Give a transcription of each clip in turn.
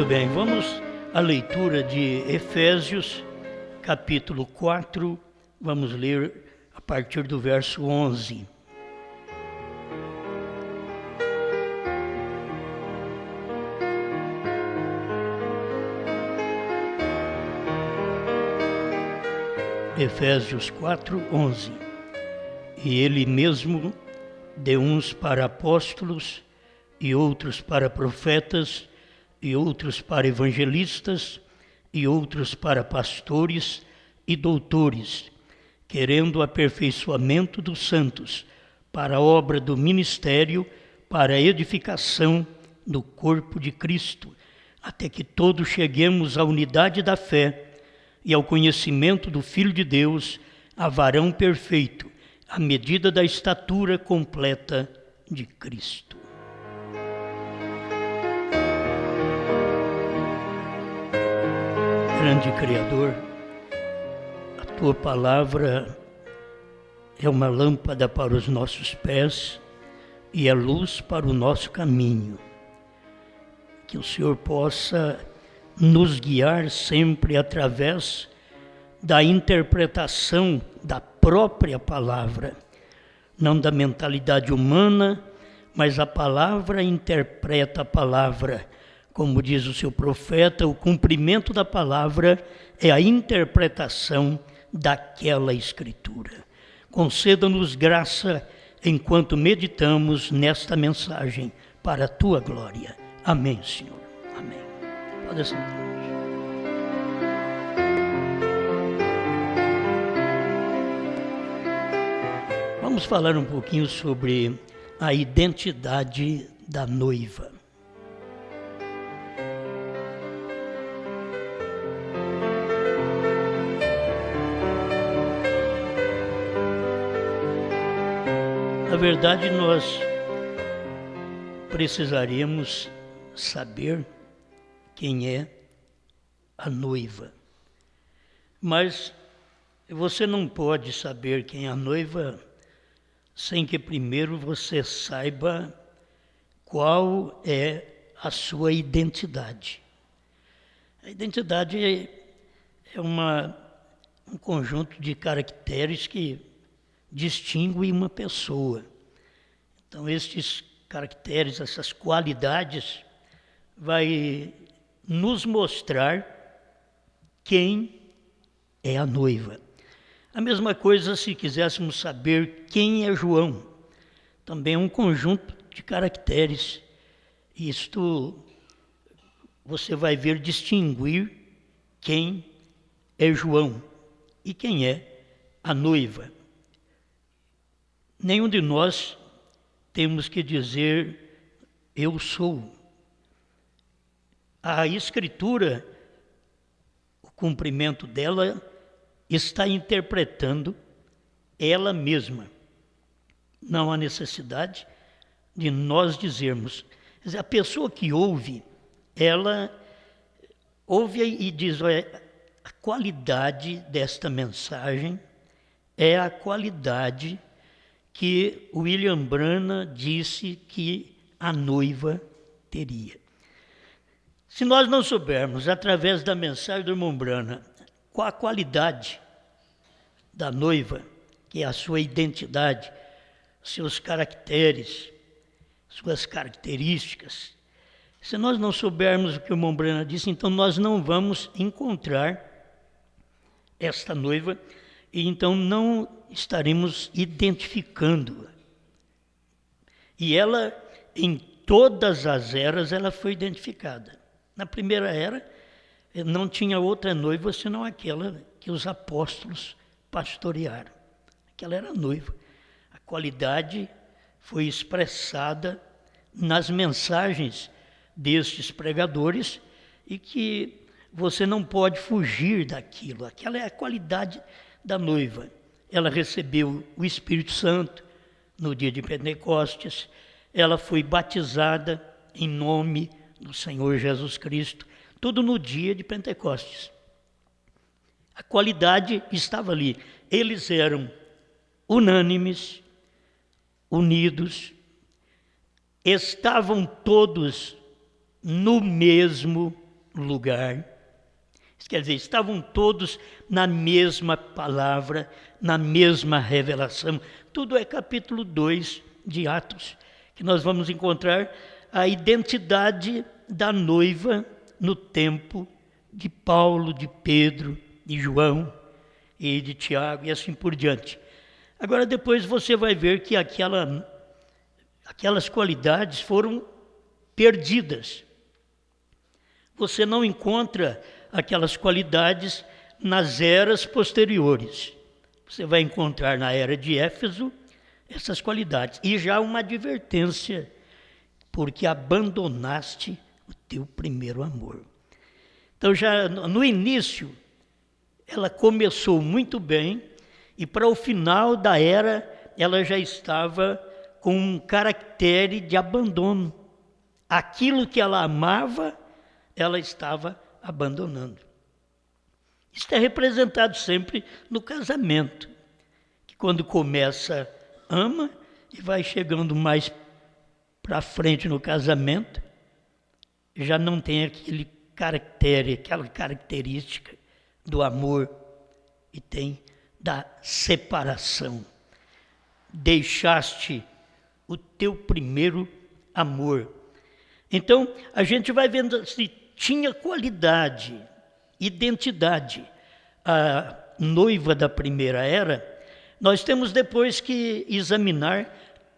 Muito bem, vamos à leitura de Efésios, capítulo 4, vamos ler a partir do verso 11. Efésios 4, 11. E ele mesmo deu uns para apóstolos, e outros para profetas, e outros para evangelistas, e outros para pastores e doutores, querendo o aperfeiçoamento dos santos, para a obra do ministério, para a edificação do corpo de Cristo, até que todos cheguemos à unidade da fé e ao conhecimento do Filho de Deus, a varão perfeito, à medida da estatura completa de Cristo. Grande Criador, a Tua palavra é uma lâmpada para os nossos pés e é luz para o nosso caminho. Que o Senhor possa nos guiar sempre através da interpretação da própria palavra, não da mentalidade humana, mas a palavra interpreta a palavra. Como diz o seu profeta, o cumprimento da palavra é a interpretação daquela escritura. Conceda-nos graça enquanto meditamos nesta mensagem para a Tua glória. Amém, Senhor. Amém. Pode sentar. Vamos falar um pouquinho sobre a identidade da noiva. Na verdade, nós precisaríamos saber quem é a noiva. Mas você não pode saber quem é a noiva sem que primeiro você saiba qual é a sua identidade. A identidade é um conjunto de caracteres que distingue uma pessoa. Então, estes caracteres, essas qualidades, vai nos mostrar quem é a noiva. A mesma coisa se quiséssemos saber quem é João. Também é um conjunto de caracteres. Isto você vai ver distinguir quem é João e quem é a noiva. Nenhum de nós temos que dizer eu sou. A Escritura, o cumprimento dela, está interpretando ela mesma. Não há necessidade de nós dizermos. Quer dizer, a pessoa que ouve, ela ouve e diz, olha, a qualidade desta mensagem é a qualidade que William Branham disse que a noiva teria. Se nós não soubermos, através da mensagem do irmão Branham, qual a qualidade da noiva, que é a sua identidade, seus caracteres, suas características, se nós não soubermos o que o irmão Branham disse, então nós não vamos encontrar esta noiva e então não estaremos identificando-a. E ela, em todas as eras, ela foi identificada. Na primeira era, não tinha outra noiva senão aquela que os apóstolos pastorearam. Aquela era a noiva. A qualidade foi expressada nas mensagens destes pregadores e que você não pode fugir daquilo. Aquela é a qualidade da noiva. Ela recebeu o Espírito Santo no dia de Pentecostes. Ela foi batizada em nome do Senhor Jesus Cristo, tudo no dia de Pentecostes. A qualidade estava ali. Eles eram unânimes, unidos, estavam todos no mesmo lugar. Isso quer dizer, estavam todos na mesma palavra, na mesma revelação. Tudo é capítulo 2 de Atos, que nós vamos encontrar a identidade da noiva no tempo de Paulo, de Pedro, de João e de Tiago e assim por diante. Agora depois você vai ver que aquelas qualidades foram perdidas. Você não encontra aquelas qualidades nas eras posteriores. Você vai encontrar na era de Éfeso essas qualidades. E já uma advertência, porque abandonaste o teu primeiro amor. Então já no início, ela começou muito bem, e para o final da era, ela já estava com um caractere de abandono. Aquilo que ela amava, ela estava abandonando. Isso é representado sempre no casamento, que quando começa, ama, e vai chegando mais para frente no casamento, já não tem aquele caractere, aquela característica do amor, e tem da separação. Deixaste o teu primeiro amor. Então, a gente vai vendo se tinha qualidade, identidade. A noiva da primeira era, nós temos depois que examinar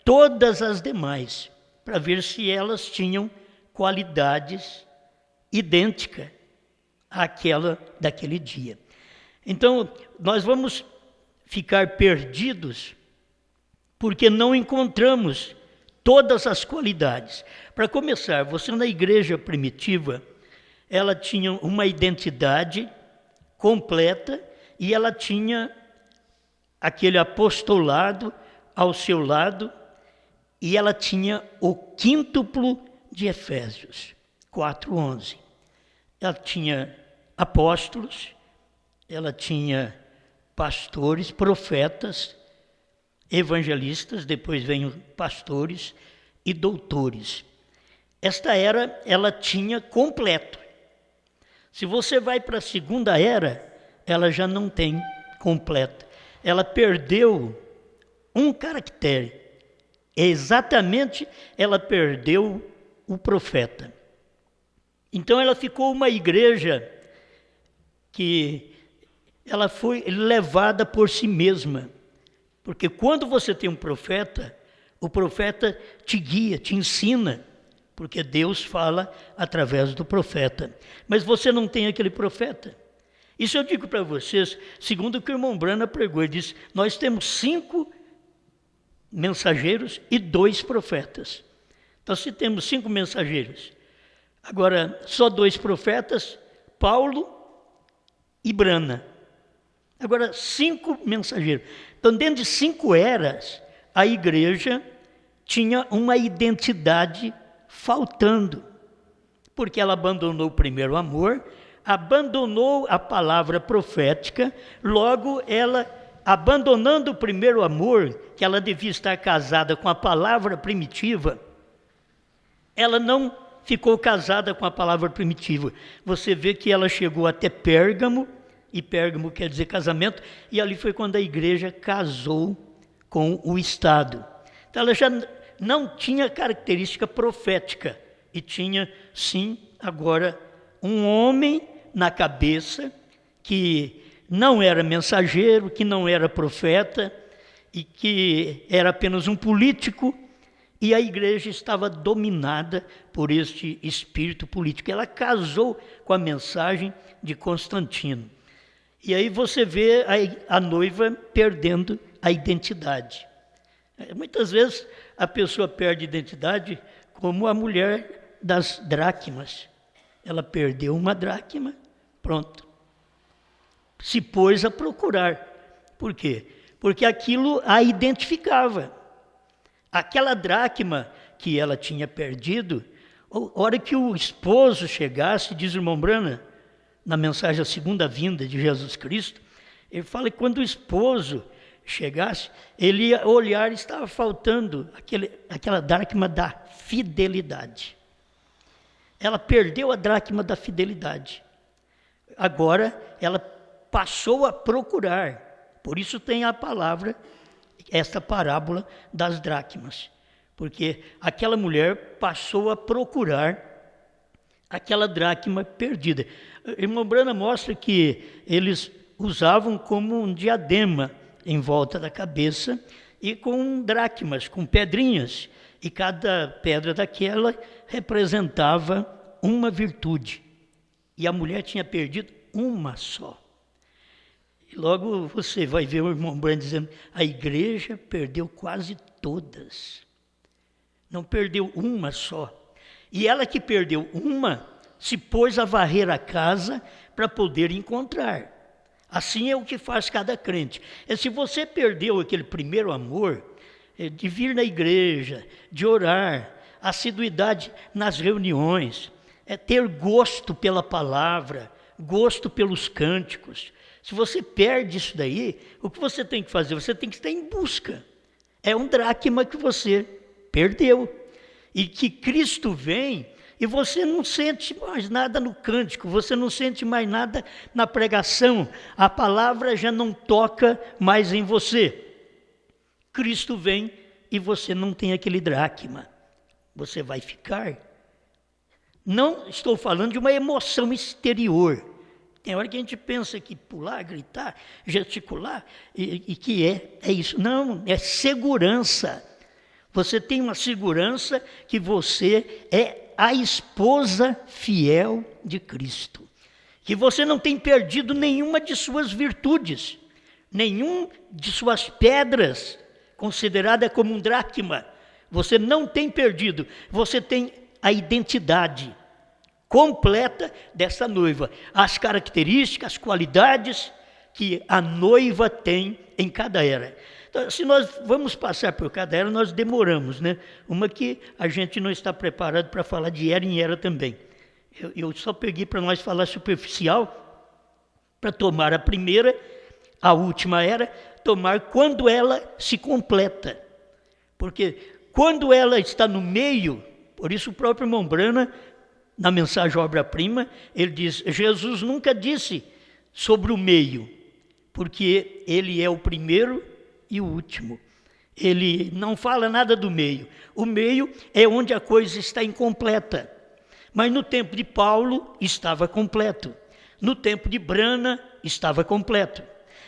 todas as demais, para ver se elas tinham qualidades idênticas àquela daquele dia. Então, nós vamos ficar perdidos porque não encontramos todas as qualidades. Para começar, você na igreja primitiva, ela tinha uma identidade completa e ela tinha aquele apostolado ao seu lado e ela tinha o quíntuplo de Efésios 4:11. Ela tinha apóstolos, ela tinha pastores, profetas, evangelistas, depois vêm pastores e doutores. Esta era, ela tinha completo. Se você vai para a segunda era, ela já não tem completa. Ela perdeu um caractere. Exatamente, ela perdeu o profeta. Então ela ficou uma igreja que ela foi levada por si mesma. Porque quando você tem um profeta, o profeta te guia, te ensina, porque Deus fala através do profeta. Mas você não tem aquele profeta. Isso eu digo para vocês, segundo o que o irmão Brana pregou, ele disse, nós temos 5 mensageiros e 2 profetas. Então, se temos 5 mensageiros, agora só 2 profetas, Paulo e Brana. Agora, 5 mensageiros. Então, dentro de 5 eras, a igreja tinha uma identidade faltando, porque ela abandonou o primeiro amor, abandonou a palavra profética, logo ela, abandonando o primeiro amor, que ela devia estar casada com a palavra primitiva, ela não ficou casada com a palavra primitiva. Você vê que ela chegou até Pérgamo, e Pérgamo quer dizer casamento, e ali foi quando a igreja casou com o Estado. Então ela já não tinha característica profética, e tinha, sim, agora, um homem na cabeça, que não era mensageiro, que não era profeta, e que era apenas um político, e a igreja estava dominada por este espírito político. Ela casou com a mensagem de Constantino. E aí você vê a noiva perdendo a identidade. Muitas vezes a pessoa perde a identidade como a mulher das dracmas. Ela perdeu uma dracma, pronto. Se pôs a procurar. Por quê? Porque aquilo a identificava. Aquela dracma que ela tinha perdido, a hora que o esposo chegasse, diz o irmão Brana, na mensagem da segunda vinda de Jesus Cristo, ele fala que quando o esposo chegasse, ele ia olhar e estava faltando aquela dracma da fidelidade. ela perdeu a dracma da fidelidade. Agora ela passou a procurar. Por isso tem a palavra, esta parábola das dracmas. Porque aquela mulher passou a procurar aquela dracma perdida. Irmão Brana mostra que eles usavam como um diadema em volta da cabeça e com dracmas, com pedrinhas. E cada pedra daquela representava uma virtude. E a mulher tinha perdido uma só. E logo você vai ver o irmão Brana dizendo, a igreja perdeu quase todas. Não perdeu uma só. E ela que perdeu uma, se pôs a varrer a casa para poder encontrar. Assim é o que faz cada crente. Se você perdeu aquele primeiro amor, de vir na igreja, de orar, assiduidade nas reuniões, ter gosto pela palavra, gosto pelos cânticos. Se você perde isso daí, o que você tem que fazer? Você tem que estar em busca. É um dracma que você perdeu. E que Cristo vem e você não sente mais nada no cântico, você não sente mais nada na pregação, a palavra já não toca mais em você. Cristo vem e você não tem aquele dracma, você vai ficar. Não estou falando de uma emoção exterior. Tem hora que a gente pensa que pular, gritar, gesticular, e que é isso. Não, é segurança. Você tem uma segurança que você é a esposa fiel de Cristo. Que você não tem perdido nenhuma de suas virtudes, nenhum de suas pedras, considerada como um dracma. Você não tem perdido, você tem a identidade completa dessa noiva. As características, as qualidades que a noiva tem em cada era. Então, se nós vamos passar por cada era, nós demoramos, né? Uma que a gente não está preparado para falar de era em era também. Eu só peguei para nós falar superficial, para tomar a primeira, a última era, tomar quando ela se completa. Porque quando ela está no meio, por isso o próprio irmão Brana, na mensagem Obra-Prima, ele diz, Jesus nunca disse sobre o meio, porque ele é o primeiro e o último. Ele não fala nada do meio. O meio é onde a coisa está incompleta. Mas no tempo de Paulo estava completo. No tempo de Brana estava completo.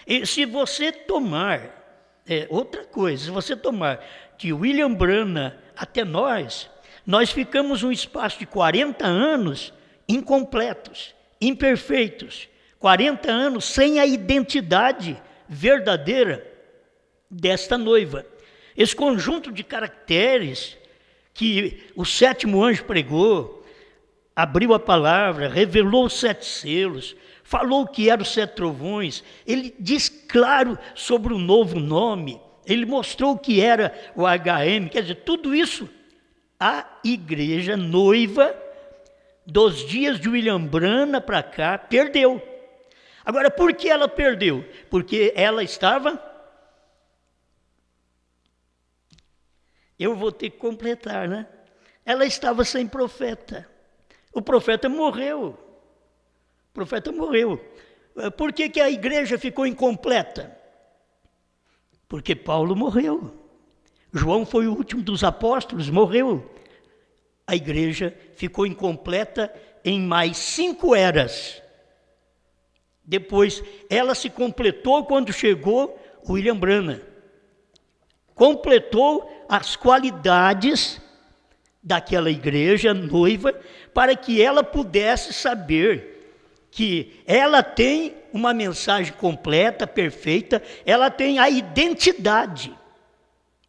E se você tomar, outra coisa, se você tomar de William Brana até nós ficamos um espaço de 40 anos incompletos, imperfeitos. 40 anos sem a identidade verdadeira desta noiva. Esse conjunto de caracteres que o sétimo anjo pregou, abriu a palavra, revelou os 7 selos, falou o que eram os 7 trovões, ele diz claro sobre o novo nome, ele mostrou o que era o HM, quer dizer, tudo isso a igreja noiva dos dias de William Brana para cá perdeu. Agora, por que ela perdeu? Porque ela estava... Eu vou ter que completar, né? Ela estava sem profeta. O profeta morreu. O profeta morreu. Por que a igreja ficou incompleta? Porque Paulo morreu. João foi o último dos apóstolos, morreu. A igreja ficou incompleta em mais 5 eras. Depois, ela se completou quando chegou William Brana. Completou as qualidades daquela igreja noiva para que ela pudesse saber que ela tem uma mensagem completa, perfeita, ela tem a identidade.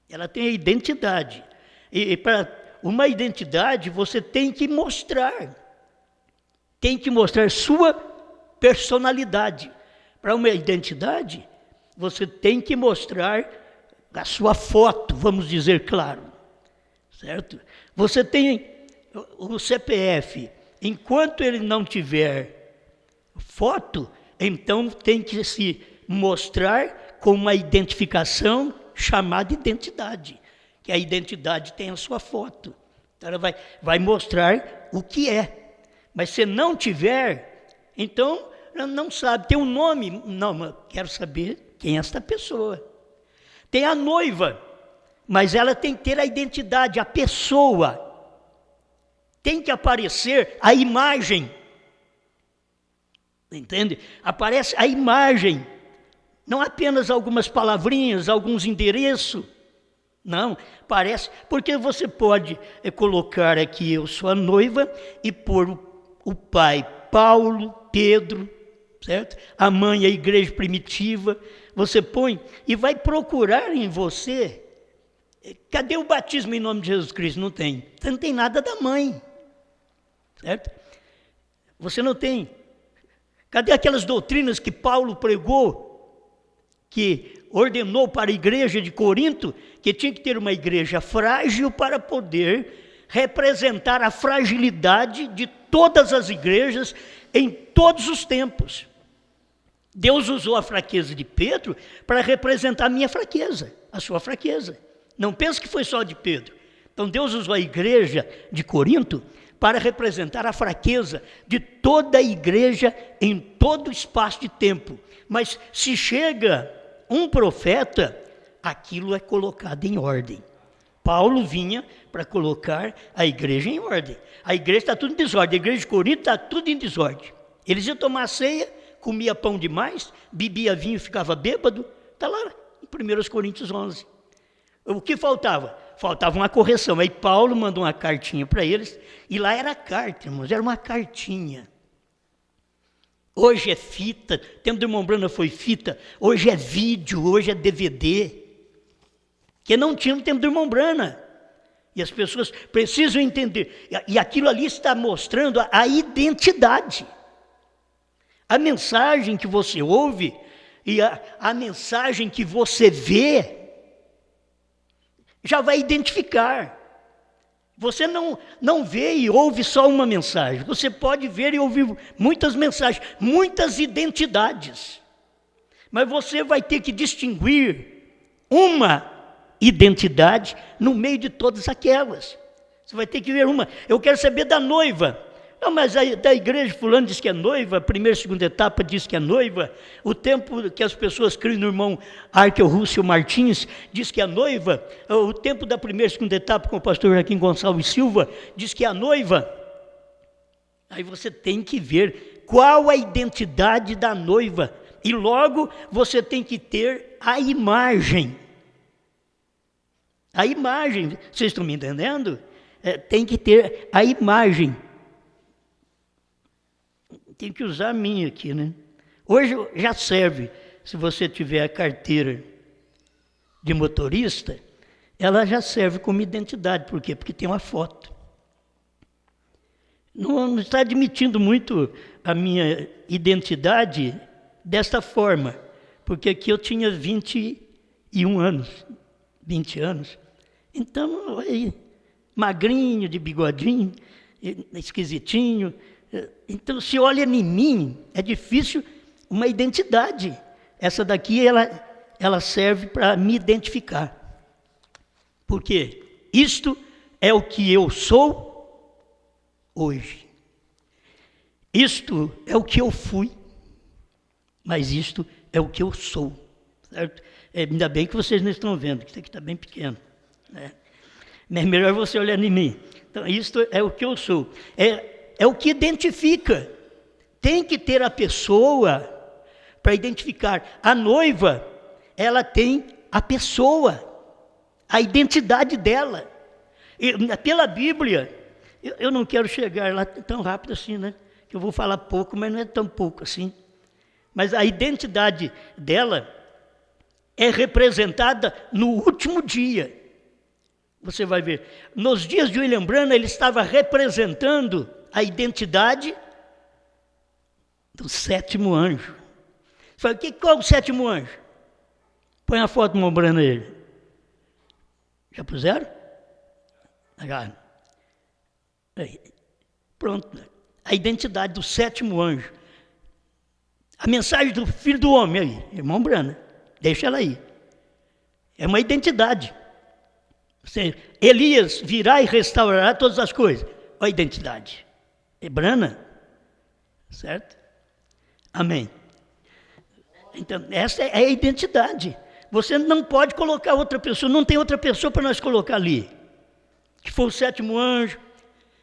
Ela tem a identidade. E para uma identidade você tem que mostrar. Tem que mostrar sua personalidade. Para uma identidade, você tem que mostrar a sua foto, vamos dizer claro, certo? Você tem o CPF, enquanto ele não tiver foto, então tem que se mostrar com uma identificação chamada identidade, que a identidade tem a sua foto. Então ela vai mostrar o que é. Mas se não tiver, então não sabe. Tem um nome? Não, mas quero saber quem é esta pessoa. Tem a noiva, mas ela tem que ter a identidade, a pessoa. Tem que aparecer a imagem. Entende? Aparece a imagem. Não apenas algumas palavrinhas, alguns endereços. Não, parece, porque você pode colocar aqui, eu sou a noiva, e pôr o pai, Paulo, Pedro, certo? A mãe, a igreja primitiva, você põe e vai procurar em você, cadê o batismo em nome de Jesus Cristo? Não tem, você não tem nada da mãe, certo? Você não tem, cadê aquelas doutrinas que Paulo pregou, que ordenou para a igreja de Corinto, que tinha que ter uma igreja frágil para poder representar a fragilidade de todas as igrejas em todos os tempos. Deus usou a fraqueza de Pedro para representar a minha fraqueza, a sua fraqueza. Não pense que foi só de Pedro. Então Deus usou a igreja de Corinto para representar a fraqueza de toda a igreja em todo o espaço de tempo. Mas se chega um profeta, aquilo é colocado em ordem. Paulo vinha para colocar a igreja em ordem. A igreja está tudo em desordem, a igreja de Corinto está tudo em desordem. Eles iam tomar ceia, comia pão demais, bebia vinho e ficava bêbado. Está lá em 1 Coríntios 11. O que faltava? Faltava uma correção. Aí Paulo mandou uma cartinha para eles, e lá era carta, irmãos, era uma cartinha. Hoje é fita, tempo do irmão Brana foi fita, hoje é vídeo, hoje é DVD. Que não tinha no tempo do irmão Brana. E as pessoas precisam entender. E aquilo ali está mostrando a identidade. A mensagem que você ouve e a mensagem que você vê já vai identificar. Você não vê e ouve só uma mensagem. Você pode ver e ouvir muitas mensagens, muitas identidades. Mas você vai ter que distinguir uma identidade no meio de todas aquelas. Você vai ter que ver uma. Eu quero saber da noiva. Não, mas da igreja fulano diz que é noiva, a primeira e segunda etapa diz que é noiva, o tempo que as pessoas criam no irmão Arkel Rússio Martins diz que é noiva, o tempo da primeira e segunda etapa com o pastor Joaquim Gonçalves Silva diz que é a noiva. Aí você tem que ver qual a identidade da noiva, e logo você tem que ter a imagem. A imagem, vocês estão me entendendo? Tem que ter a imagem. Tem que usar a minha aqui, né? Hoje já serve, se você tiver a carteira de motorista, ela já serve como identidade. Por quê? Porque tem uma foto. Não está admitindo muito a minha identidade desta forma, porque aqui eu tinha 21 anos, 20 anos. Então, aí, magrinho, de bigodinho, esquisitinho. Então, se olha em mim, é difícil uma identidade. Essa daqui, ela serve para me identificar. Por quê? Isto é o que eu sou hoje. Isto é o que eu fui, mas isto é o que eu sou. Certo? Ainda bem que vocês não estão vendo, que isso aqui está bem pequeno. Né? É melhor você olhar em mim. Então, isto é o que eu sou. É o que identifica. Tem que ter a pessoa para identificar. A noiva, ela tem a pessoa, a identidade dela. E, pela Bíblia, eu não quero chegar lá tão rápido assim, né? Que eu vou falar pouco, mas não é tão pouco assim. Mas a identidade dela é representada no último dia. Você vai ver. Nos dias de William Branham, ele estava representando a identidade do sétimo anjo. Você fala, qual é o sétimo anjo? Põe a foto do irmão Branham aí. Já puseram? Já. Aí. Pronto. A identidade do sétimo anjo. A mensagem do Filho do Homem aí, irmão Branham. Deixa ela aí. É uma identidade. Elias virá e restaurará todas as coisas. Olha a identidade. É Branham, Certo? Amém. Então, essa é a identidade. Você não pode colocar outra pessoa, não tem outra pessoa para nós colocar ali. Que foi o sétimo anjo,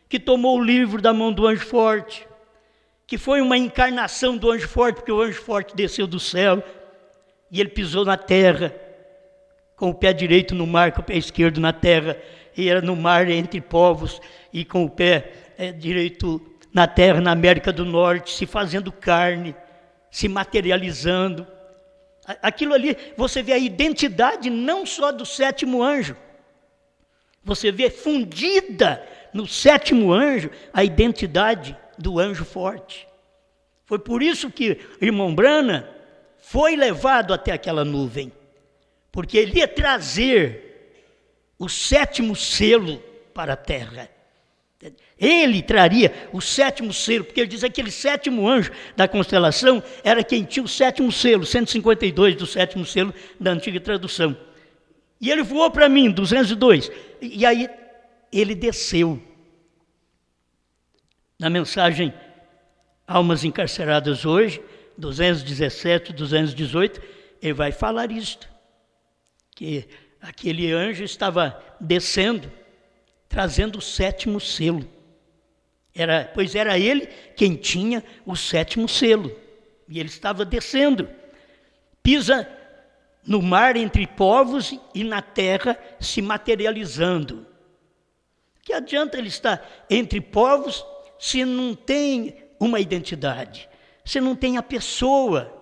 que tomou o livro da mão do anjo forte, que foi uma encarnação do anjo forte, porque o anjo forte desceu do céu e ele pisou na terra, com o pé direito no mar, com o pé esquerdo na terra, e era no mar entre povos, e com o pé direito na terra, na América do Norte, se fazendo carne, se materializando. Aquilo ali, você vê a identidade não só do sétimo anjo, você vê fundida no sétimo anjo a identidade do anjo forte. Foi por isso que o irmão Branham foi levado até aquela nuvem, porque ele ia trazer o sétimo selo para a terra. Ele traria o sétimo selo, porque ele diz que aquele sétimo anjo da constelação era quem tinha o sétimo selo, 152 do sétimo selo da antiga tradução. E ele voou para mim, 202, e aí ele desceu. Na mensagem Almas Encarceradas hoje, 217, 218, ele vai falar isto, que aquele anjo estava descendo, trazendo o sétimo selo. Pois era ele quem tinha o sétimo selo. E ele estava descendo. Pisa no mar entre povos e na terra se materializando. Que adianta ele estar entre povos se não tem uma identidade, se não tem a pessoa,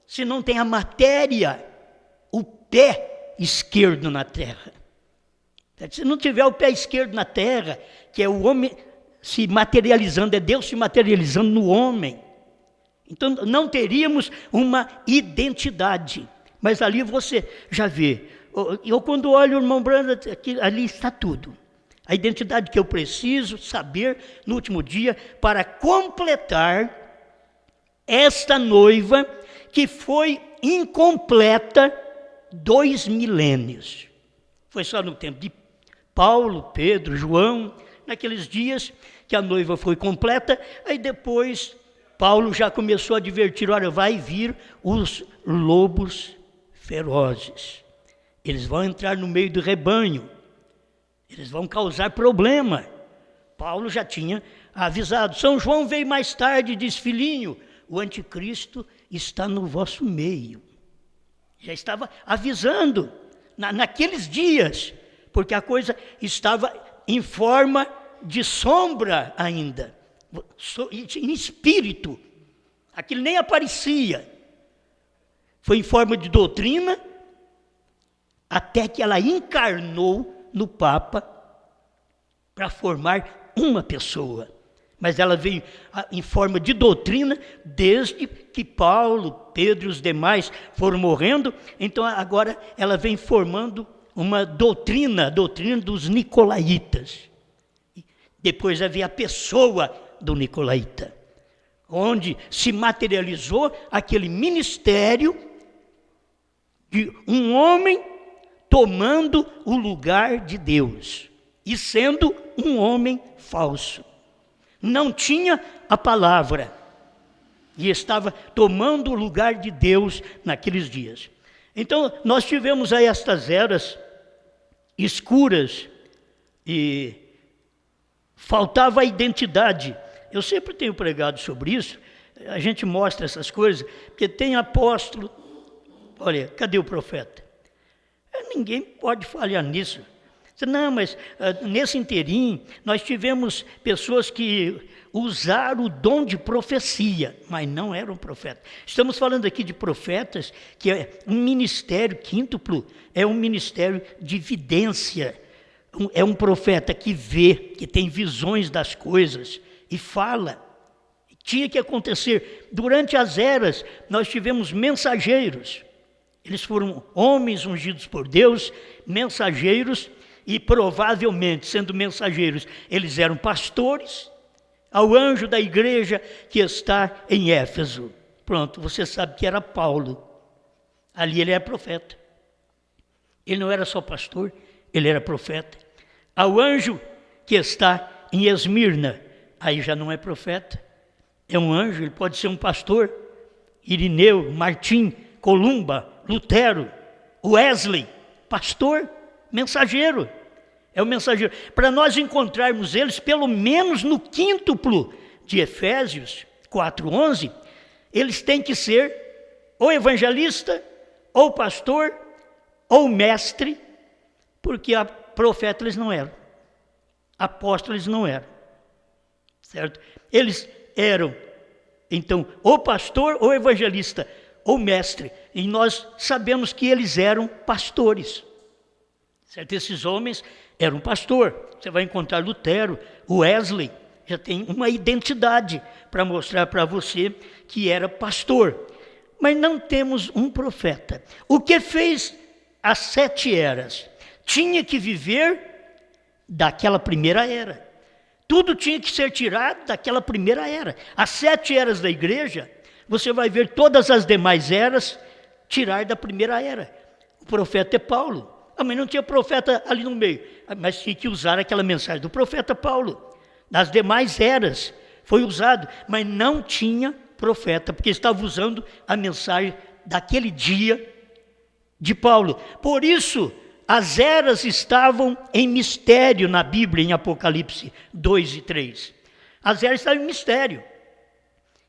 se não tem a matéria, o pé esquerdo na terra. Se não tiver o pé esquerdo na terra, que é o homem se materializando, é Deus se materializando no homem, então não teríamos uma identidade. Mas ali você já vê, eu quando olho o irmão Branham, ali está tudo. A identidade que eu preciso saber no último dia para completar esta noiva que foi incompleta 2 milênios. Foi só no tempo de Paulo, Pedro, João, naqueles dias que a noiva foi completa, aí depois Paulo já começou a advertir, olha, vai vir os lobos ferozes. Eles vão entrar no meio do rebanho, eles vão causar problema. Paulo já tinha avisado. São João veio mais tarde e disse, filhinho, o anticristo está no vosso meio. Já estava avisando naqueles dias, porque a coisa estava em forma de sombra ainda, em espírito. Aquilo nem aparecia. Foi em forma de doutrina, até que ela encarnou no Papa para formar uma pessoa. Mas ela veio em forma de doutrina desde que Paulo, Pedro e os demais foram morrendo. Então agora ela vem formando uma doutrina, a doutrina dos nicolaítas. Depois havia a pessoa do nicolaíta, onde se materializou aquele ministério de um homem tomando o lugar de Deus e sendo um homem falso. Não tinha a palavra e estava tomando o lugar de Deus naqueles dias. Então, nós tivemos aí estas eras escuras e faltava a identidade. Eu sempre tenho pregado sobre isso, a gente mostra essas coisas, porque tem apóstolo, olha, cadê o profeta? Ninguém pode falhar nisso. Não, mas nesse inteirinho nós tivemos pessoas que usaram o dom de profecia, mas não eram profetas. Estamos falando aqui de profetas, que é um ministério quíntuplo, é um ministério de vidência. É um profeta que vê, que tem visões das coisas e fala. Tinha que acontecer. Durante as eras, nós tivemos mensageiros. Eles foram homens ungidos por Deus, mensageiros, e provavelmente, sendo mensageiros, eles eram pastores, ao anjo da igreja que está em Éfeso. Pronto, você sabe que era Paulo. Ali ele é profeta. Ele não era só pastor, ele era profeta. Ao anjo que está em Esmirna, aí já não é profeta, é um anjo, ele pode ser um pastor. Irineu, Martim, Columba, Lutero, Wesley, pastor, mensageiro. É o mensageiro. Para nós encontrarmos eles, pelo menos no quíntuplo de Efésios 4:11, eles têm que ser ou evangelista, ou pastor, ou mestre, porque profeta eles não eram, apóstolos eles não eram, certo? Eles eram, então, ou pastor, ou evangelista, ou mestre, e nós sabemos que eles eram pastores, certo? Esses homens eram pastor. Você vai encontrar Lutero, Wesley, já tem uma identidade para mostrar para você que era pastor. Mas não temos um profeta. O que fez as 7 eras? Tinha que viver daquela primeira era. Tudo tinha que ser tirado daquela primeira era. As 7 eras da igreja, você vai ver todas as demais eras tirar da primeira era. O profeta é Paulo. Mas não tinha profeta ali no meio. Mas tinha que usar aquela mensagem do profeta Paulo. Nas demais eras foi usado, mas não tinha profeta, porque estava usando a mensagem daquele dia de Paulo. Por isso, as eras estavam em mistério na Bíblia, em Apocalipse 2 e 3. As eras estavam em mistério.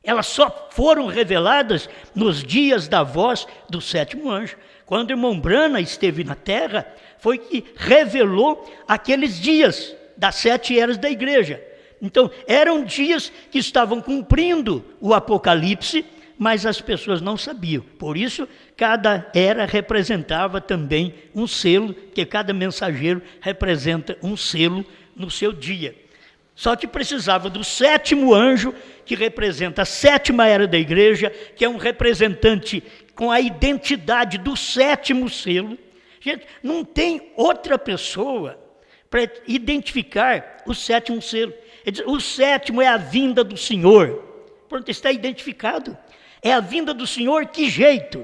Elas só foram reveladas nos dias da voz do 7º anjo. Quando o irmão Branham esteve na terra, foi que revelou aqueles dias das 7 eras da igreja. Então, eram dias que estavam cumprindo o Apocalipse, mas as pessoas não sabiam. Por isso, cada era representava também um selo, que cada mensageiro representa um selo no seu dia. Só que precisava do 7º anjo, que representa a 7ª era da igreja, que é um representante com a identidade do 7º selo. Gente, não tem outra pessoa para identificar o 7º selo. O 7º é a vinda do Senhor. Pronto, está identificado. É a vinda do Senhor, que jeito?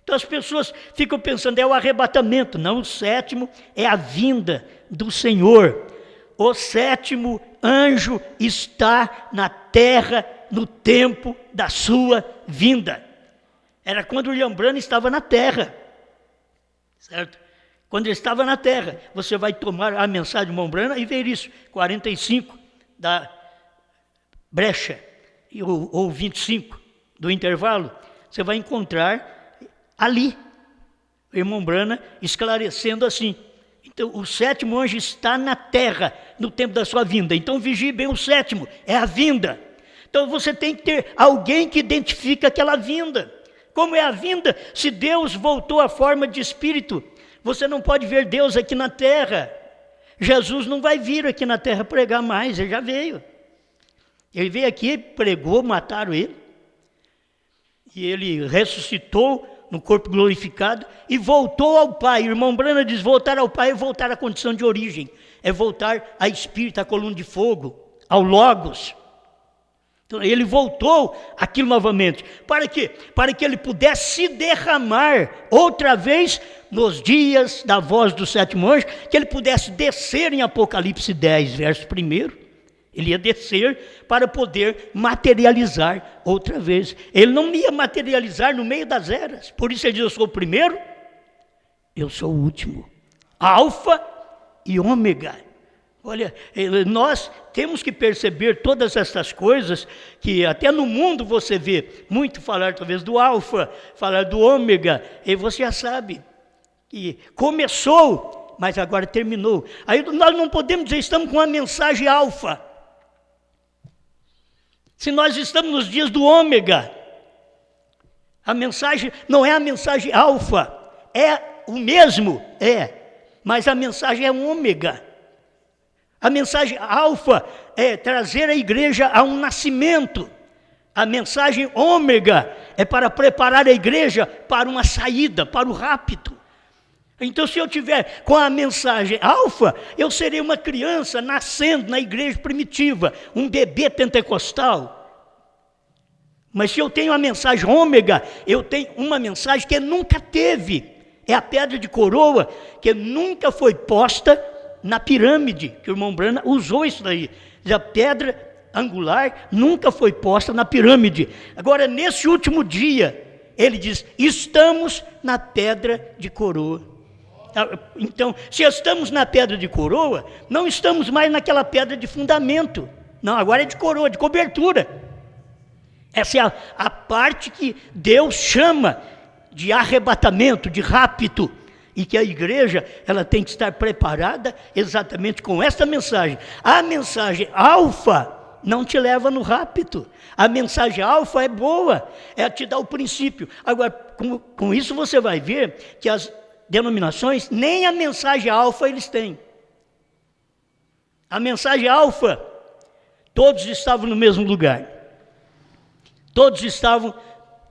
Então as pessoas ficam pensando, é o arrebatamento. Não, o 7º é a vinda do Senhor. O 7º anjo está na terra no tempo da sua vinda. Era quando o William Branham estava na terra, certo? Quando ele estava na terra, você vai tomar a mensagem do irmão Branham e ver isso, 45 da brecha, ou 25 do intervalo, você vai encontrar ali o irmão Branham esclarecendo assim. Então, o 7º anjo está na terra no tempo da sua vinda. Então, vigie bem o 7º, é a vinda. Então, você tem que ter alguém que identifica aquela vinda. Como é a vinda? Se Deus voltou à forma de espírito, você não pode ver Deus aqui na terra. Jesus não vai vir aqui na terra pregar mais, ele já veio. Ele veio aqui, pregou, mataram ele. E ele ressuscitou no corpo glorificado e voltou ao Pai. O irmão Branham diz, voltar ao Pai é voltar à condição de origem. É voltar a espírito, à coluna de fogo, ao Logos. Então, ele voltou aquilo novamente. Para quê? Para que ele pudesse se derramar outra vez nos dias da voz do 7º anjo, que ele pudesse descer em Apocalipse 10, verso 1. Ele ia descer para poder materializar outra vez. Ele não ia materializar no meio das eras. Por isso ele diz, eu sou o primeiro, eu sou o último. Alfa e ômega. Olha, nós temos que perceber todas essas coisas, que até no mundo você vê muito falar talvez do alfa, falar do ômega, e você já sabe que começou, mas agora terminou. Aí nós não podemos dizer, estamos com uma mensagem alfa. Se nós estamos nos dias do ômega, a mensagem não é a mensagem alfa, é o mesmo, mas a mensagem é um ômega. A mensagem alfa é trazer a igreja a um nascimento. A mensagem ômega é para preparar a igreja para uma saída, para o rapto. Então, se eu tiver com a mensagem alfa, eu serei uma criança nascendo na igreja primitiva, um bebê pentecostal. Mas se eu tenho a mensagem ômega, eu tenho uma mensagem que nunca teve. É a pedra de coroa que nunca foi posta na pirâmide, que o irmão Branham usou isso daí. A pedra angular nunca foi posta na pirâmide. Agora, nesse último dia, ele diz, estamos na pedra de coroa. Então, se estamos na pedra de coroa, não estamos mais naquela pedra de fundamento. Não, agora é de coroa, de cobertura. Essa é a parte que Deus chama de arrebatamento, de rapto. E que a igreja, ela tem que estar preparada exatamente com esta mensagem. A mensagem alfa não te leva no rapto. A mensagem alfa é boa, é te dar o princípio. Agora, com isso você vai ver que as denominações, nem a mensagem alfa eles têm. A mensagem alfa, todos estavam no mesmo lugar. Todos estavam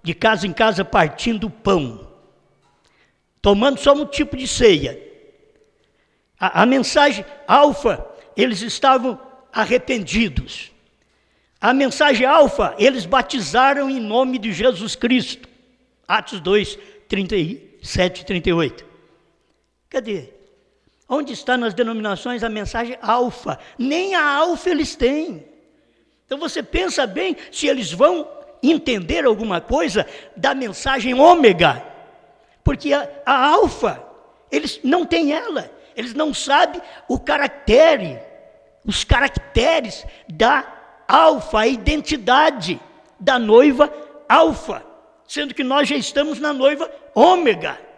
de casa em casa partindo o pão, tomando só um tipo de ceia. A mensagem alfa, eles estavam arrependidos. A mensagem alfa, eles batizaram em nome de Jesus Cristo. Atos 2, 37 e 38. Cadê? Onde está nas denominações a mensagem alfa? Nem a alfa eles têm. Então você pensa bem se eles vão entender alguma coisa da mensagem ômega. Porque a alfa, eles não têm ela. Eles não sabem os caracteres da alfa, a identidade da noiva alfa. Sendo que nós já estamos na noiva ômega.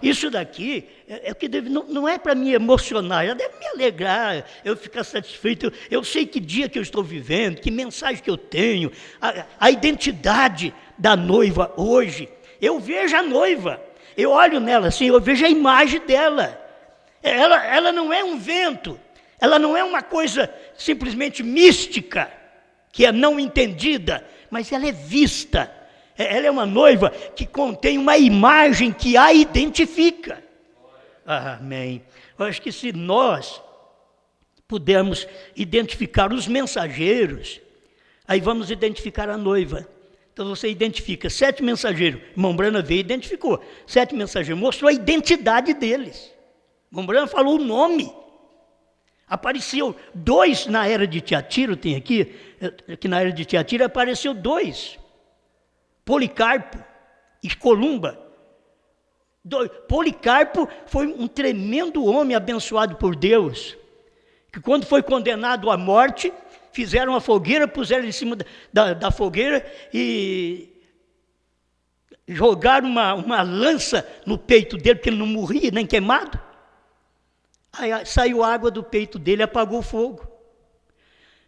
Isso daqui é que não é para me emocionar, já deve me alegrar, eu ficar satisfeito. Eu sei que dia que eu estou vivendo, que mensagem que eu tenho, a identidade da noiva hoje. Eu vejo a noiva, eu olho nela assim, eu vejo a imagem dela. Ela não é um vento, ela não é uma coisa simplesmente mística, que é não entendida, mas ela é vista. Ela é uma noiva que contém uma imagem que a identifica. Amém. Eu acho que se nós pudermos identificar os mensageiros, aí vamos identificar a noiva. Então você identifica 7 mensageiros. Irmão Brana veio e identificou. 7 mensageiros, mostrou a identidade deles. Irmão Brana falou o nome. Apareceu 2 na era de Tiatira, tem aqui, que na era de Tiatira apareceu 2. Policarpo e Columba. Policarpo foi um tremendo homem abençoado por Deus, que quando foi condenado à morte, fizeram a fogueira, puseram em cima da fogueira e jogaram uma lança no peito dele, porque ele não morria, nem queimado. Aí saiu água do peito dele, apagou o fogo.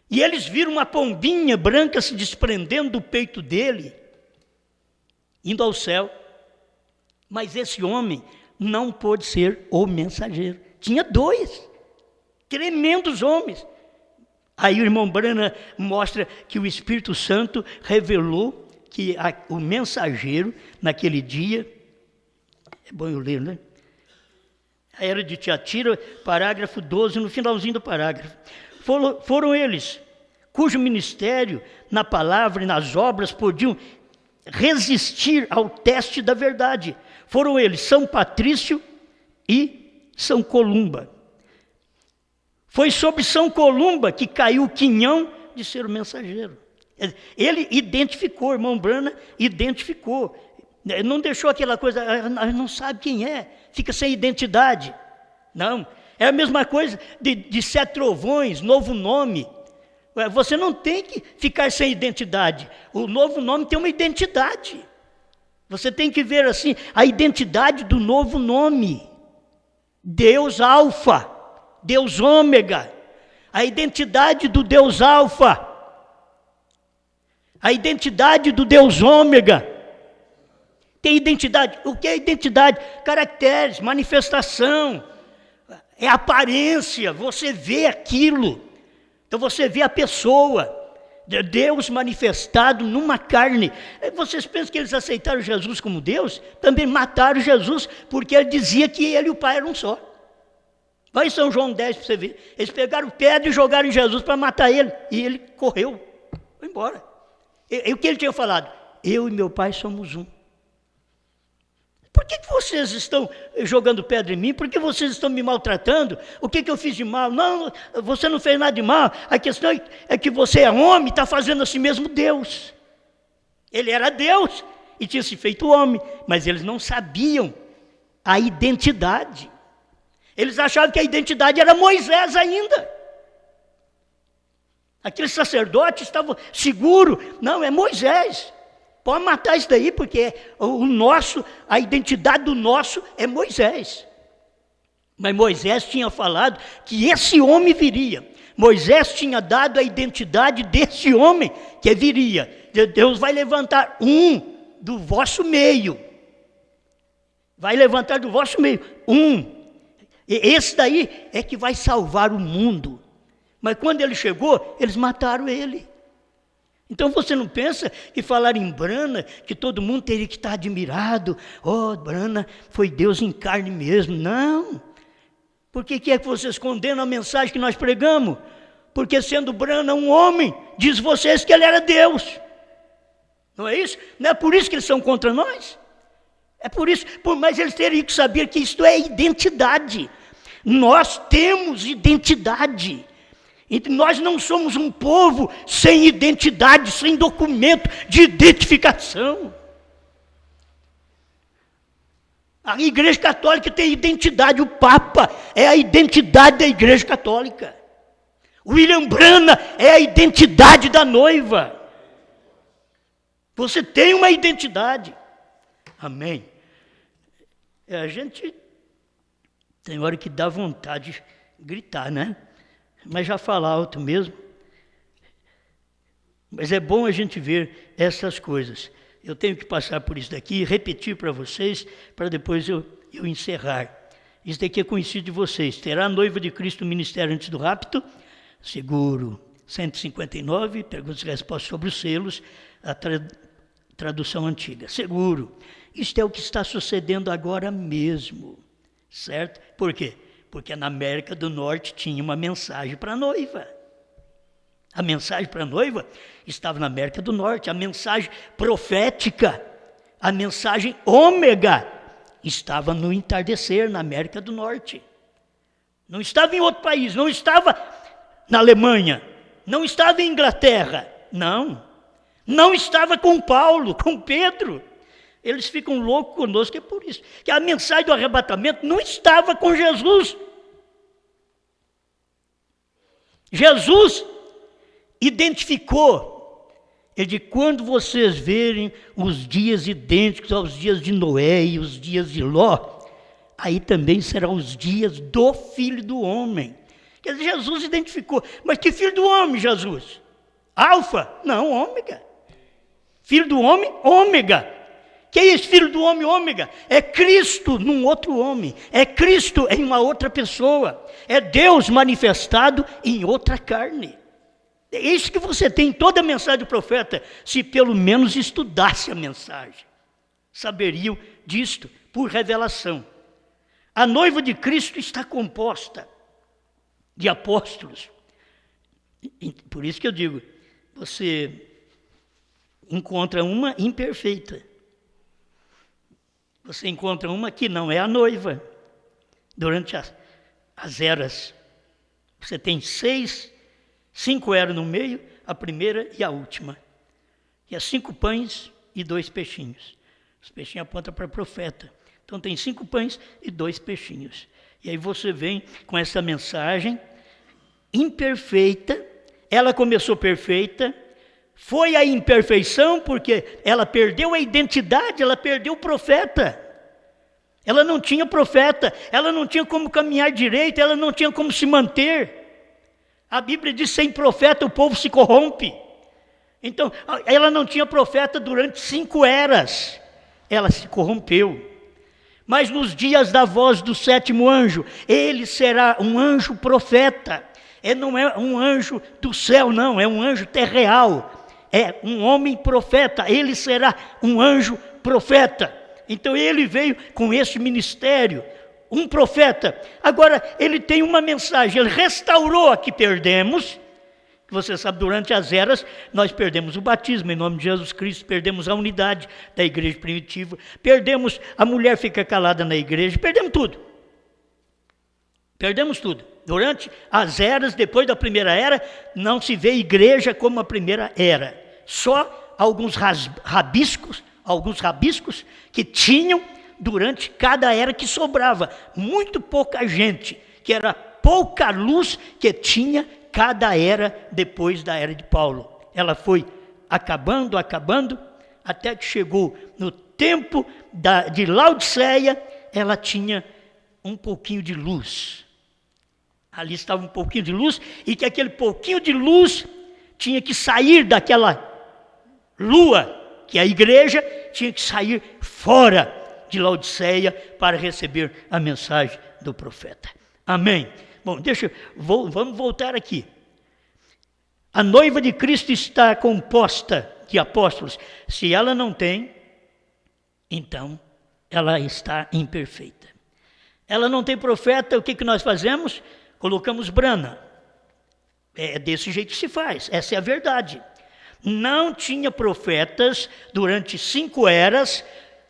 E eles viram uma pombinha branca se desprendendo do peito dele, indo ao céu. Mas esse homem não pôde ser o mensageiro. Tinha 2 tremendos homens. Aí o irmão Brana mostra que o Espírito Santo revelou que o mensageiro, naquele dia, é bom eu ler, né? A era de Tiatira, parágrafo 12, no finalzinho do parágrafo. Foram eles, cujo ministério, na palavra e nas obras, podiam resistir ao teste da verdade. Foram eles São Patrício e São Columba. Foi sobre São Columba que caiu o quinhão de ser o mensageiro. Ele identificou, irmão Brana identificou. Não deixou aquela coisa, não sabe quem é, fica sem identidade. Não, é a mesma coisa de 7 trovões, novo nome. Você não tem que ficar sem identidade. O novo nome tem uma identidade. Você tem que ver assim, a identidade do novo nome. Deus Alfa, Deus Ômega. A identidade do Deus Alfa. A identidade do Deus Ômega. Tem identidade. O que é identidade? Caracteres, manifestação. É aparência, você vê aquilo. Então você vê a pessoa, Deus manifestado numa carne. Vocês pensam que eles aceitaram Jesus como Deus? Também mataram Jesus, porque ele dizia que ele e o Pai eram um só. Vai em São João 10 para você ver. Eles pegaram pedra e jogaram em Jesus para matar ele. E ele correu, foi embora. E o que ele tinha falado? Eu e meu Pai somos um. Por que vocês estão jogando pedra em mim? Por que vocês estão me maltratando? O que eu fiz de mal? Não, você não fez nada de mal. A questão é que você é homem e está fazendo a si mesmo Deus. Ele era Deus e tinha se feito homem, mas eles não sabiam a identidade. Eles achavam que a identidade era Moisés ainda. Aquele sacerdote estava seguro. Não, é Moisés. Pode matar isso daí, porque a identidade do nosso é Moisés. Mas Moisés tinha falado que esse homem viria. Moisés tinha dado a identidade desse homem que viria. Deus vai levantar um do vosso meio. Vai levantar do vosso meio um. E esse daí é que vai salvar o mundo. Mas quando ele chegou, eles mataram ele. Então você não pensa que falar em Brana, que todo mundo teria que estar admirado. Oh, Brana foi Deus em carne mesmo. Não. Por que é que vocês condenam a mensagem que nós pregamos? Porque sendo Brana um homem, diz vocês que ele era Deus. Não é isso? Não é por isso que eles são contra nós? É por isso, mas eles teriam que saber que isto é identidade. Nós temos identidade. Nós não somos um povo sem identidade, sem documento de identificação. A Igreja Católica tem identidade, o Papa é a identidade da Igreja Católica. William Brana é a identidade da noiva. Você tem uma identidade. Amém. A gente tem hora que dá vontade de gritar, né? Mas já fala alto mesmo. Mas é bom a gente ver essas coisas. Eu tenho que passar por isso daqui e repetir para vocês, para depois eu encerrar. Isso daqui é conhecido de vocês. Terá a noiva de Cristo ministério antes do rapto? Seguro. 159, perguntas e respostas sobre os selos, a tradução antiga. Seguro. Isto é o que está sucedendo agora mesmo. Certo? Por quê? Porque na América do Norte tinha uma mensagem para a noiva. A mensagem para a noiva estava na América do Norte. A mensagem profética, a mensagem ômega, estava no entardecer, na América do Norte. Não estava em outro país, não estava na Alemanha, não estava em Inglaterra, não. Não estava com Paulo, com Pedro. Eles ficam loucos conosco, é por isso. Que a mensagem do arrebatamento não estava com Jesus. Jesus identificou, ele disse, quando vocês verem os dias idênticos aos dias de Noé e os dias de Ló, aí também serão os dias do Filho do Homem. Quer dizer, Jesus identificou. Mas que Filho do Homem, Jesus? Alfa? Não, ômega. Filho do Homem, ômega. Que é esse Filho do Homem, ômega? É Cristo num outro homem. É Cristo em uma outra pessoa. É Deus manifestado em outra carne. É isso que você tem em toda a mensagem do profeta. Se pelo menos estudasse a mensagem, saberiam disto por revelação. A noiva de Cristo está composta de apóstolos. Por isso que eu digo, você encontra uma imperfeita. Você encontra uma que não é a noiva. Durante as eras, você tem 5 eras no meio, a primeira e a última. E 5 pães e 2 peixinhos. Os peixinhos apontam para o profeta. Então tem 5 pães e 2 peixinhos. E aí você vem com essa mensagem imperfeita. Ela começou perfeita. Foi a imperfeição porque ela perdeu a identidade, ela perdeu o profeta. Ela não tinha profeta, ela não tinha como caminhar direito, ela não tinha como se manter. A Bíblia diz, sem profeta o povo se corrompe. Então, ela não tinha profeta durante 5 eras. Ela se corrompeu. Mas nos dias da voz do 7º anjo, ele será um anjo profeta. Não é um anjo do céu, não, é um anjo terreal. É um homem profeta, ele será um anjo profeta. Então ele veio com esse ministério, um profeta. Agora ele tem uma mensagem, ele restaurou a que perdemos. Você sabe, durante as eras, nós perdemos o batismo em nome de Jesus Cristo, perdemos a unidade da igreja primitiva, perdemos a mulher fica calada na igreja, perdemos tudo. Perdemos tudo. Durante as eras, depois da primeira era, não se vê igreja como a primeira era. Só alguns rabiscos que tinham durante cada era que sobrava. Muito pouca gente, que era pouca luz que tinha cada era depois da era de Paulo. Ela foi acabando, até que chegou no tempo de Laodiceia, ela tinha um pouquinho de luz. Ali estava um pouquinho de luz, e que aquele pouquinho de luz tinha que sair daquela lua, que a igreja tinha que sair fora de Laodiceia para receber a mensagem do profeta. Amém. Bom, vamos voltar aqui. A noiva de Cristo está composta de apóstolos. Se ela não tem, então ela está imperfeita. Ela não tem profeta, o que nós fazemos? Colocamos Brana. É desse jeito que se faz, essa é a verdade. Não tinha profetas durante 5 eras.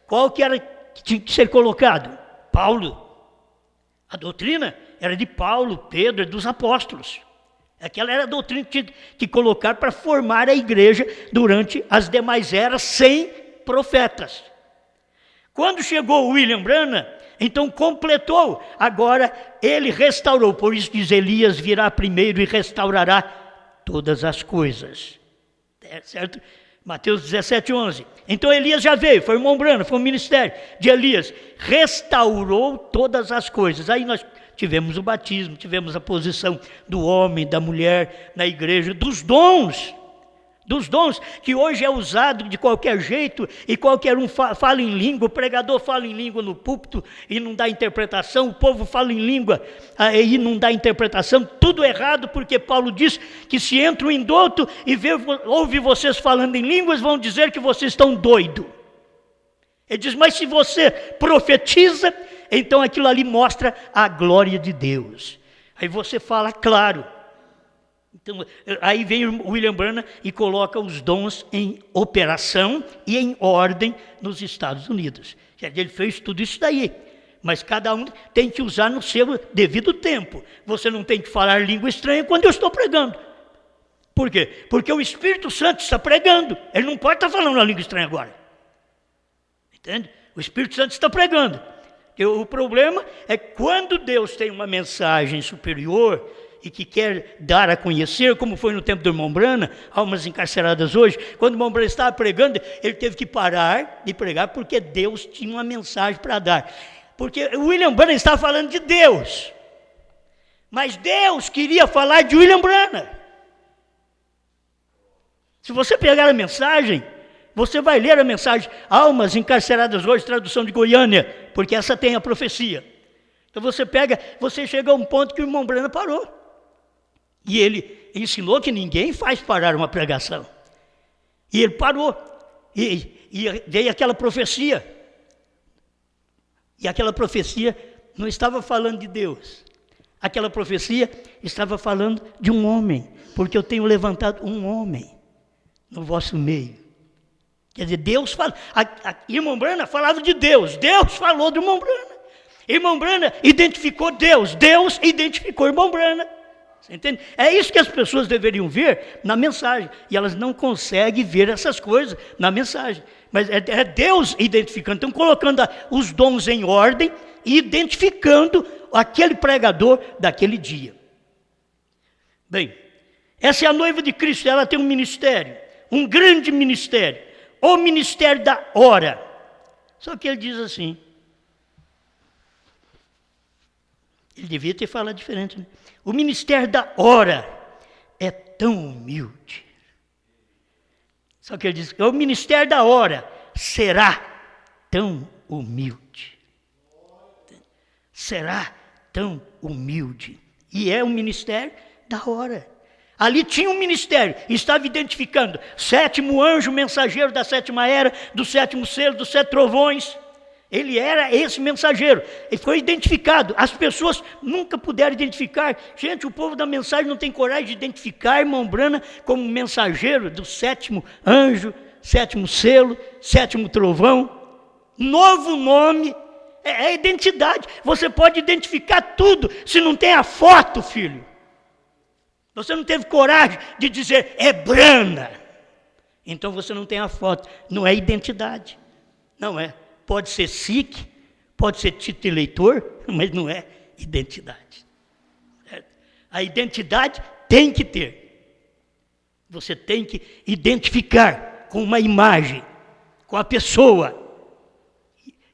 Qual que era que tinha que ser colocado? Paulo. A doutrina era de Paulo, Pedro, dos apóstolos. Aquela era a doutrina que tinha que colocar para formar a igreja durante as demais eras sem profetas. Quando chegou William Branham, então completou. Agora ele restaurou. Por isso diz: Elias virá primeiro e restaurará todas as coisas. É certo? Mateus 17:11. Então Elias já veio, foi o irmão Branham, foi o ministério de Elias. Restaurou todas as coisas. Aí nós tivemos o batismo, tivemos a posição do homem, da mulher na igreja, dos dons, que hoje é usado de qualquer jeito, e qualquer um fala em língua, o pregador fala em língua no púlpito e não dá interpretação, o povo fala em língua e não dá interpretação, tudo errado, porque Paulo diz que se entra um indulto e ouve vocês falando em línguas, vão dizer que vocês estão doidos. Ele diz: mas se você profetiza, então aquilo ali mostra a glória de Deus. Aí você fala claro. Então, aí vem o William Branham e coloca os dons em operação e em ordem nos Estados Unidos. Ele fez tudo isso daí, mas cada um tem que usar no seu devido tempo. Você não tem que falar língua estranha quando eu estou pregando. Por quê? Porque o Espírito Santo está pregando. Ele não pode estar falando a língua estranha agora. Entende? O Espírito Santo está pregando. O problema é quando Deus tem uma mensagem superior e que quer dar a conhecer, como foi no tempo do irmão Branham, almas encarceradas hoje. Quando o irmão Branham estava pregando, ele teve que parar de pregar, porque Deus tinha uma mensagem para dar. Porque o William Branham estava falando de Deus, mas Deus queria falar de William Branham. Se você pegar a mensagem, você vai ler a mensagem Almas Encarceradas Hoje, tradução de Goiânia, porque essa tem a profecia. Então você chega a um ponto que o irmão Branham parou. E ele ensinou que ninguém faz parar uma pregação. E ele parou. E veio aquela profecia. E aquela profecia não estava falando de Deus. Aquela profecia estava falando de um homem. Porque eu tenho levantado um homem no vosso meio. Quer dizer, Deus fala. Irmão Branham falava de Deus. Deus falou do irmão Branham. Irmão Branham identificou Deus. Deus identificou o irmão Branham. Você entende? É isso que as pessoas deveriam ver na mensagem. E elas não conseguem ver essas coisas na mensagem. Mas é Deus identificando. Então, colocando os dons em ordem e identificando aquele pregador daquele dia. Bem, essa é a noiva de Cristo. Ela tem um ministério, um grande ministério. O ministério da hora. Só que ele diz assim. Ele devia ter falado diferente, né? O ministério da hora é tão humilde. Só que ele diz, o ministério da hora será tão humilde. Será tão humilde. E é o ministério da hora. Ali tinha um ministério, estava identificando, 7º anjo mensageiro da 7ª era, do 7º selo, dos 7 trovões. Ele era esse mensageiro, ele foi identificado. As pessoas nunca puderam identificar. Gente, o povo da mensagem não tem coragem de identificar irmão Branham como mensageiro do 7º anjo, 7º selo, 7º trovão. Novo nome, é identidade. Você pode identificar tudo, se não tem a foto, filho. Você não teve coragem de dizer, é Branham. Então você não tem a foto, não é identidade. Não é. Pode ser SIC, pode ser título eleitor, mas não é identidade. A identidade tem que ter. Você tem que identificar com uma imagem, com a pessoa.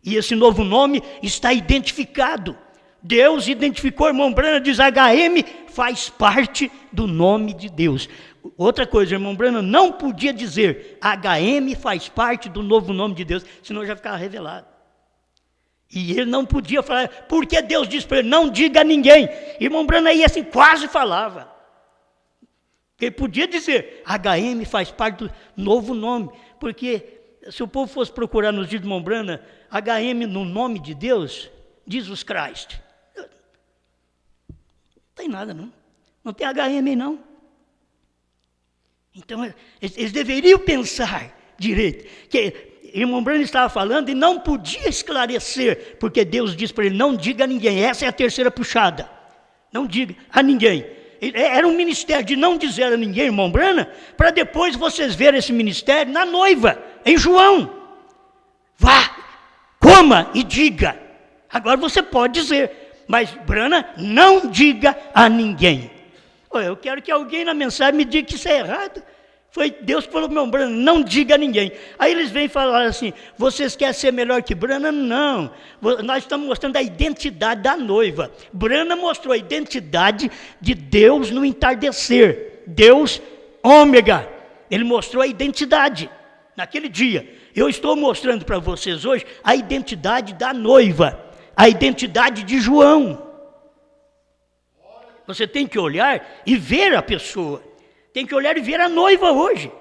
E esse novo nome está identificado. Deus identificou, irmão Branham diz, HM faz parte do nome de Deus. Outra coisa, irmão Branham não podia dizer HM faz parte do novo nome de Deus, senão já ficava revelado. E ele não podia falar, porque Deus disse para ele, não diga a ninguém. Irmão Branham aí assim quase falava. Ele podia dizer, HM faz parte do novo nome, porque se o povo fosse procurar nos dias de irmão Branham, HM no nome de Deus, Jesus Christ. Não tem nada não, não tem HM não. Então, eles deveriam pensar direito, que irmão Branham estava falando e não podia esclarecer, porque Deus disse para ele, não diga a ninguém, essa é a terceira puxada, não diga a ninguém. Era um ministério de não dizer a ninguém, irmão Branham, para depois vocês verem esse ministério na noiva, em João. Vá, coma e diga. Agora você pode dizer, mas Branham, não diga a ninguém. Eu quero que alguém na mensagem me diga que isso é errado. Foi Deus que falou para o irmão Branham, não diga a ninguém. Aí eles vêm falar assim, vocês querem ser melhor que Branham? Não, nós estamos mostrando a identidade da noiva. Branham mostrou a identidade de Deus no entardecer. Deus, ômega. Ele mostrou a identidade naquele dia. Eu estou mostrando para vocês hoje a identidade da noiva, a identidade de João. Você tem que olhar e ver a pessoa. Tem que olhar e ver a noiva hoje.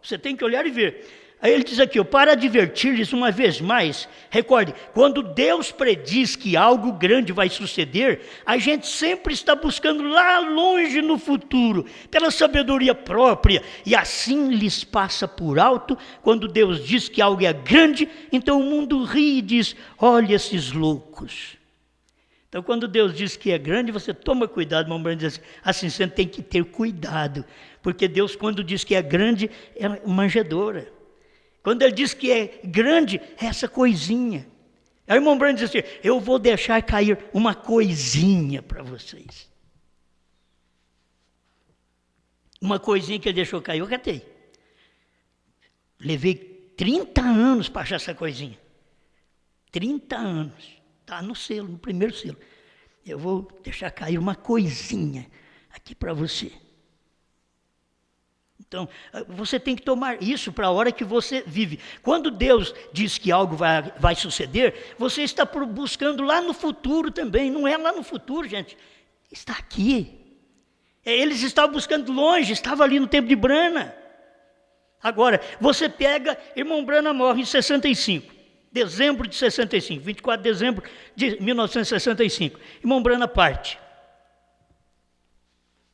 Você tem que olhar e ver. Aí ele diz aqui, para advertir-lhes uma vez mais, recorde, quando Deus prediz que algo grande vai suceder, a gente sempre está buscando lá longe no futuro, pela sabedoria própria, e assim lhes passa por alto, quando Deus diz que algo é grande, então o mundo ri e diz, olha esses loucos. Então, quando Deus diz que é grande, você toma cuidado, irmão Branham diz assim, você tem que ter cuidado, porque Deus, quando diz que é grande, é manjedoura. Quando Ele diz que é grande, é essa coisinha. Aí o irmão Branham diz assim, eu vou deixar cair uma coisinha para vocês. Uma coisinha que Ele deixou cair, eu catei. Levei 30 anos para achar essa coisinha. 30 anos. Está no selo, no primeiro selo. Eu vou deixar cair uma coisinha aqui para você. Então, você tem que tomar isso para a hora que você vive. Quando Deus diz que algo vai suceder, você está buscando lá no futuro também. Não é lá no futuro, gente. Está aqui. Eles estavam buscando longe, estava ali no tempo de Branham. Agora, você pega, irmão Branham morre em 65. Dezembro de 65, 24 de dezembro de 1965. Irmão Branham parte.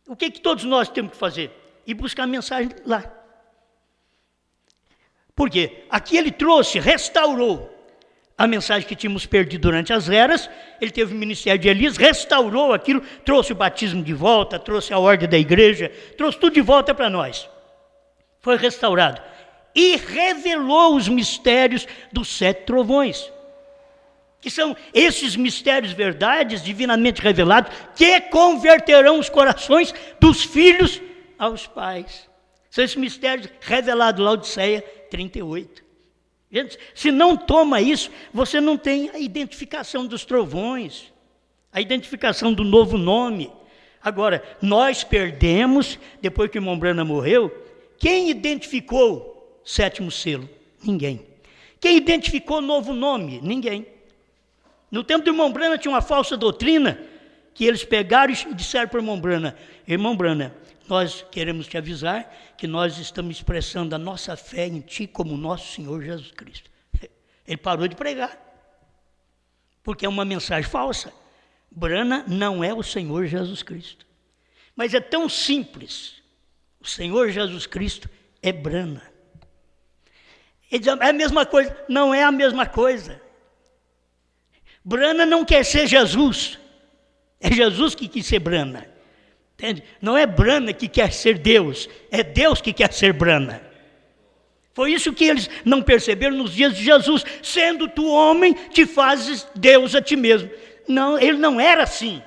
O que todos nós temos que fazer? Ir buscar a mensagem lá. Por quê? Aqui ele trouxe, restaurou a mensagem que tínhamos perdido durante as eras. Ele teve o ministério de Elias, restaurou aquilo, trouxe o batismo de volta, trouxe a ordem da igreja, trouxe tudo de volta para nós. Foi restaurado. E revelou os mistérios dos 7 trovões, que são esses mistérios, verdades, divinamente revelados, que converterão os corações dos filhos aos pais. São esses mistérios revelados, Laodiceia 38. Gente, se não toma isso, você não tem a identificação dos trovões, a identificação do novo nome. Agora, nós perdemos, depois que o irmão Branham morreu, quem identificou 7º selo? Ninguém. Quem identificou novo nome? Ninguém. No tempo do irmão Branham tinha uma falsa doutrina que eles pegaram e disseram para o irmão Branham, nós queremos te avisar que nós estamos expressando a nossa fé em ti como nosso Senhor Jesus Cristo. Ele parou de pregar. porque é uma mensagem falsa. Brana não é o Senhor Jesus Cristo. Mas é tão simples. O Senhor Jesus Cristo é Brana. Ele diz, é a mesma coisa. Não é a mesma coisa. Brana não quer ser Jesus. É Jesus que quis ser Brana. Entende? Não é Brana que quer ser Deus. É Deus que quer ser Brana. Foi isso que eles não perceberam nos dias de Jesus. Sendo tu homem, te fazes Deus a ti mesmo. Não, ele não era assim.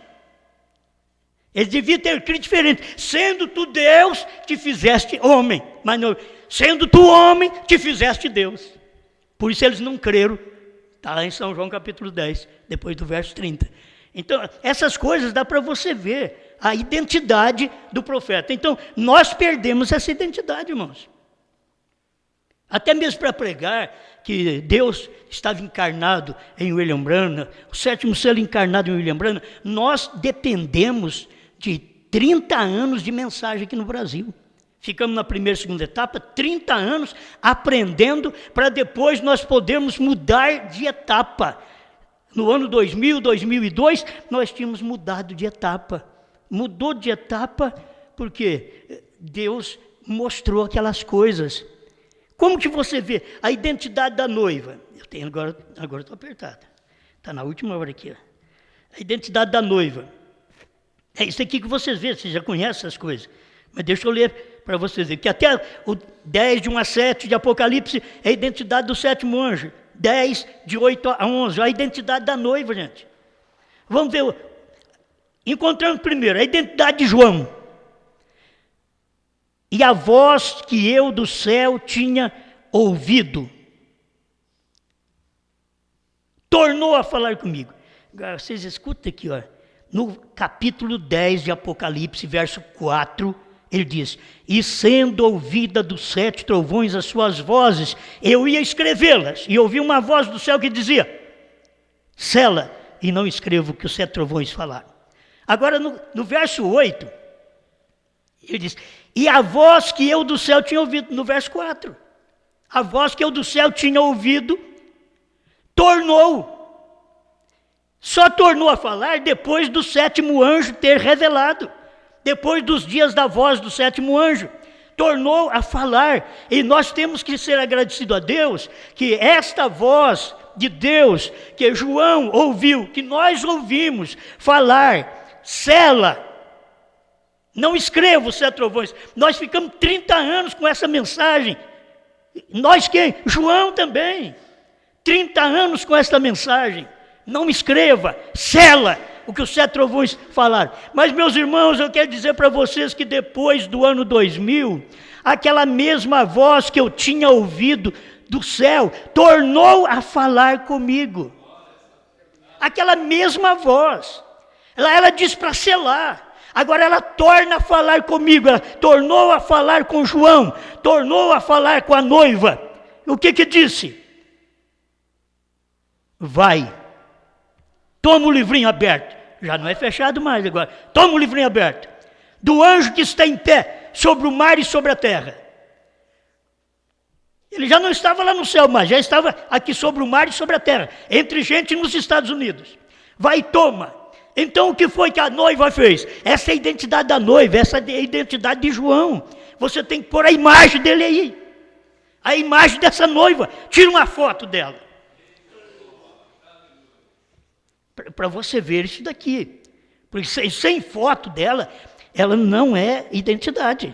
Ele devia ter escrito diferente. Sendo tu Deus, te fizeste homem. Mas não, sendo tu homem, te fizeste Deus. Por isso eles não creram. Está lá em São João capítulo 10, depois do verso 30. Então, essas coisas dá para você ver a identidade do profeta. Então, nós perdemos essa identidade, irmãos. Até mesmo para pregar que Deus estava encarnado em William Branham, o sétimo selo encarnado em William Branham, nós dependemos de 30 anos de mensagem aqui no Brasil. Ficamos na primeira e segunda etapa, 30 anos aprendendo para depois nós podermos mudar de etapa. No ano 2000, 2002, nós tínhamos mudado de etapa. Mudou de etapa porque Deus mostrou aquelas coisas. Como que você vê a identidade da noiva? Eu tenho agora estou apertada. Está na última hora aqui. Ó. A identidade da noiva. É isso aqui que vocês veem, vocês já conhecem essas coisas. Mas deixa eu ler para vocês verem. Que até o 10, de 1 a 7 de Apocalipse é a identidade do sétimo anjo. 10, de 8 a 11, a identidade da noiva, gente. Vamos ver. Encontramos primeiro a identidade de João. E a voz que eu do céu tinha ouvido tornou a falar comigo. Agora, vocês escutam aqui, ó, no capítulo 10 de Apocalipse, verso 4, ele diz, e sendo ouvida dos 7 trovões as suas vozes, eu ia escrevê-las, e ouvi uma voz do céu que dizia, sela, e não escrevo o que os 7 trovões falaram. Agora, no verso 8, ele diz, e a voz que eu do céu tinha ouvido, no verso 4, a voz que eu do céu tinha ouvido, só tornou a falar depois do 7º anjo ter revelado, depois dos dias da voz do 7º anjo, tornou a falar, e nós temos que ser agradecidos a Deus, que esta voz de Deus, que João ouviu, que nós ouvimos falar, sela, não escreva os 7 trovões. Nós ficamos 30 anos com essa mensagem. Nós quem? João também. 30 anos com essa mensagem. Não escreva, sela o que os 7 trovões falaram. Mas, meus irmãos, eu quero dizer para vocês que depois do ano 2000, aquela mesma voz que eu tinha ouvido do céu, tornou a falar comigo. Aquela mesma voz. Ela disse para selar. Agora ela torna a falar comigo, ela tornou a falar com João, tornou a falar com a noiva. O que disse? Vai, toma o livrinho aberto, já não é fechado mais agora, toma o livrinho aberto, do anjo que está em pé, sobre o mar e sobre a terra. Ele já não estava lá no céu mais, já estava aqui sobre o mar e sobre a terra, entre gente nos Estados Unidos. Vai e toma. Então o que foi que a noiva fez? Essa é a identidade da noiva, essa é a identidade de João. Você tem que pôr a imagem dele aí. A imagem dessa noiva. Tira uma foto dela. Para você ver isso daqui. Porque sem foto dela, ela não é identidade.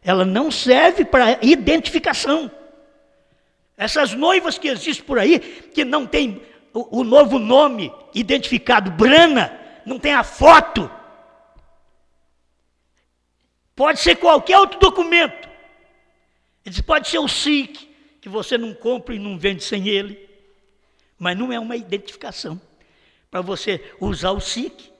Ela não serve para identificação. Essas noivas que existem por aí, que não tem o novo nome identificado, Brana, não tem a foto. Pode ser qualquer outro documento. Pode ser o SIC, que você não compra e não vende sem ele. Mas não é uma identificação. Para você usar o SIC,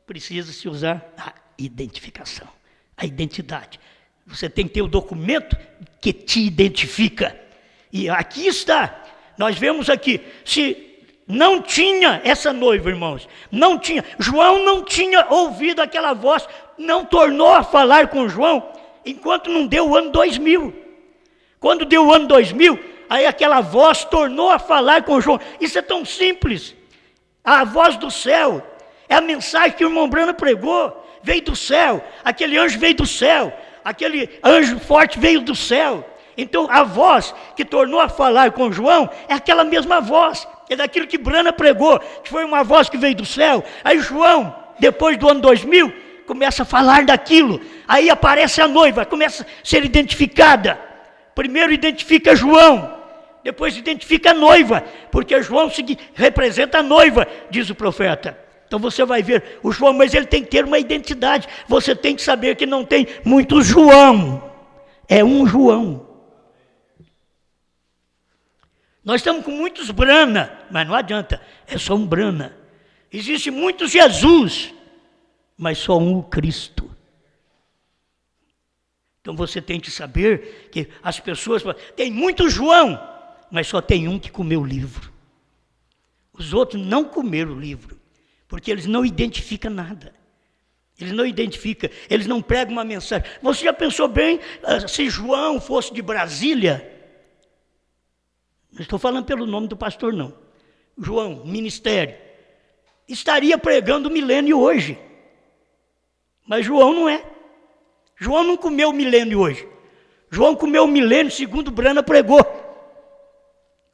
precisa-se usar a identificação, a identidade. Você tem que ter o documento que te identifica. E aqui está. Nós vemos aqui, se não tinha essa noiva, irmãos, não tinha, João não tinha ouvido aquela voz, não tornou a falar com João, enquanto não deu o ano 2000. Quando deu o ano 2000, aí aquela voz tornou a falar com João. Isso é tão simples. A voz do céu é a mensagem que o irmão Brana pregou, veio do céu, aquele anjo veio do céu, aquele anjo forte veio do céu. Então a voz que tornou a falar com João é aquela mesma voz, é daquilo que Brana pregou, que foi uma voz que veio do céu. Aí João, depois do ano 2000, começa a falar daquilo, aí aparece a noiva, começa a ser identificada. Primeiro identifica João, depois identifica a noiva, porque João representa a noiva, diz o profeta. Então você vai ver o João, mas ele tem que ter uma identidade. Você tem que saber que não tem muito João, é um João. Nós estamos com muitos Brana, mas não adianta, é só um Brana. Existe muitos Jesus, mas só um Cristo. Então você tem que saber que as pessoas tem muito João, mas só tem um que comeu o livro. Os outros não comeram o livro, porque eles não identificam nada. Eles não identificam, eles não pregam uma mensagem. Você já pensou bem, se João fosse de Brasília? Não estou falando pelo nome do pastor, não. João, ministério, estaria pregando o milênio hoje. Mas João não é. João não comeu o milênio hoje. João comeu o milênio segundo Brana pregou.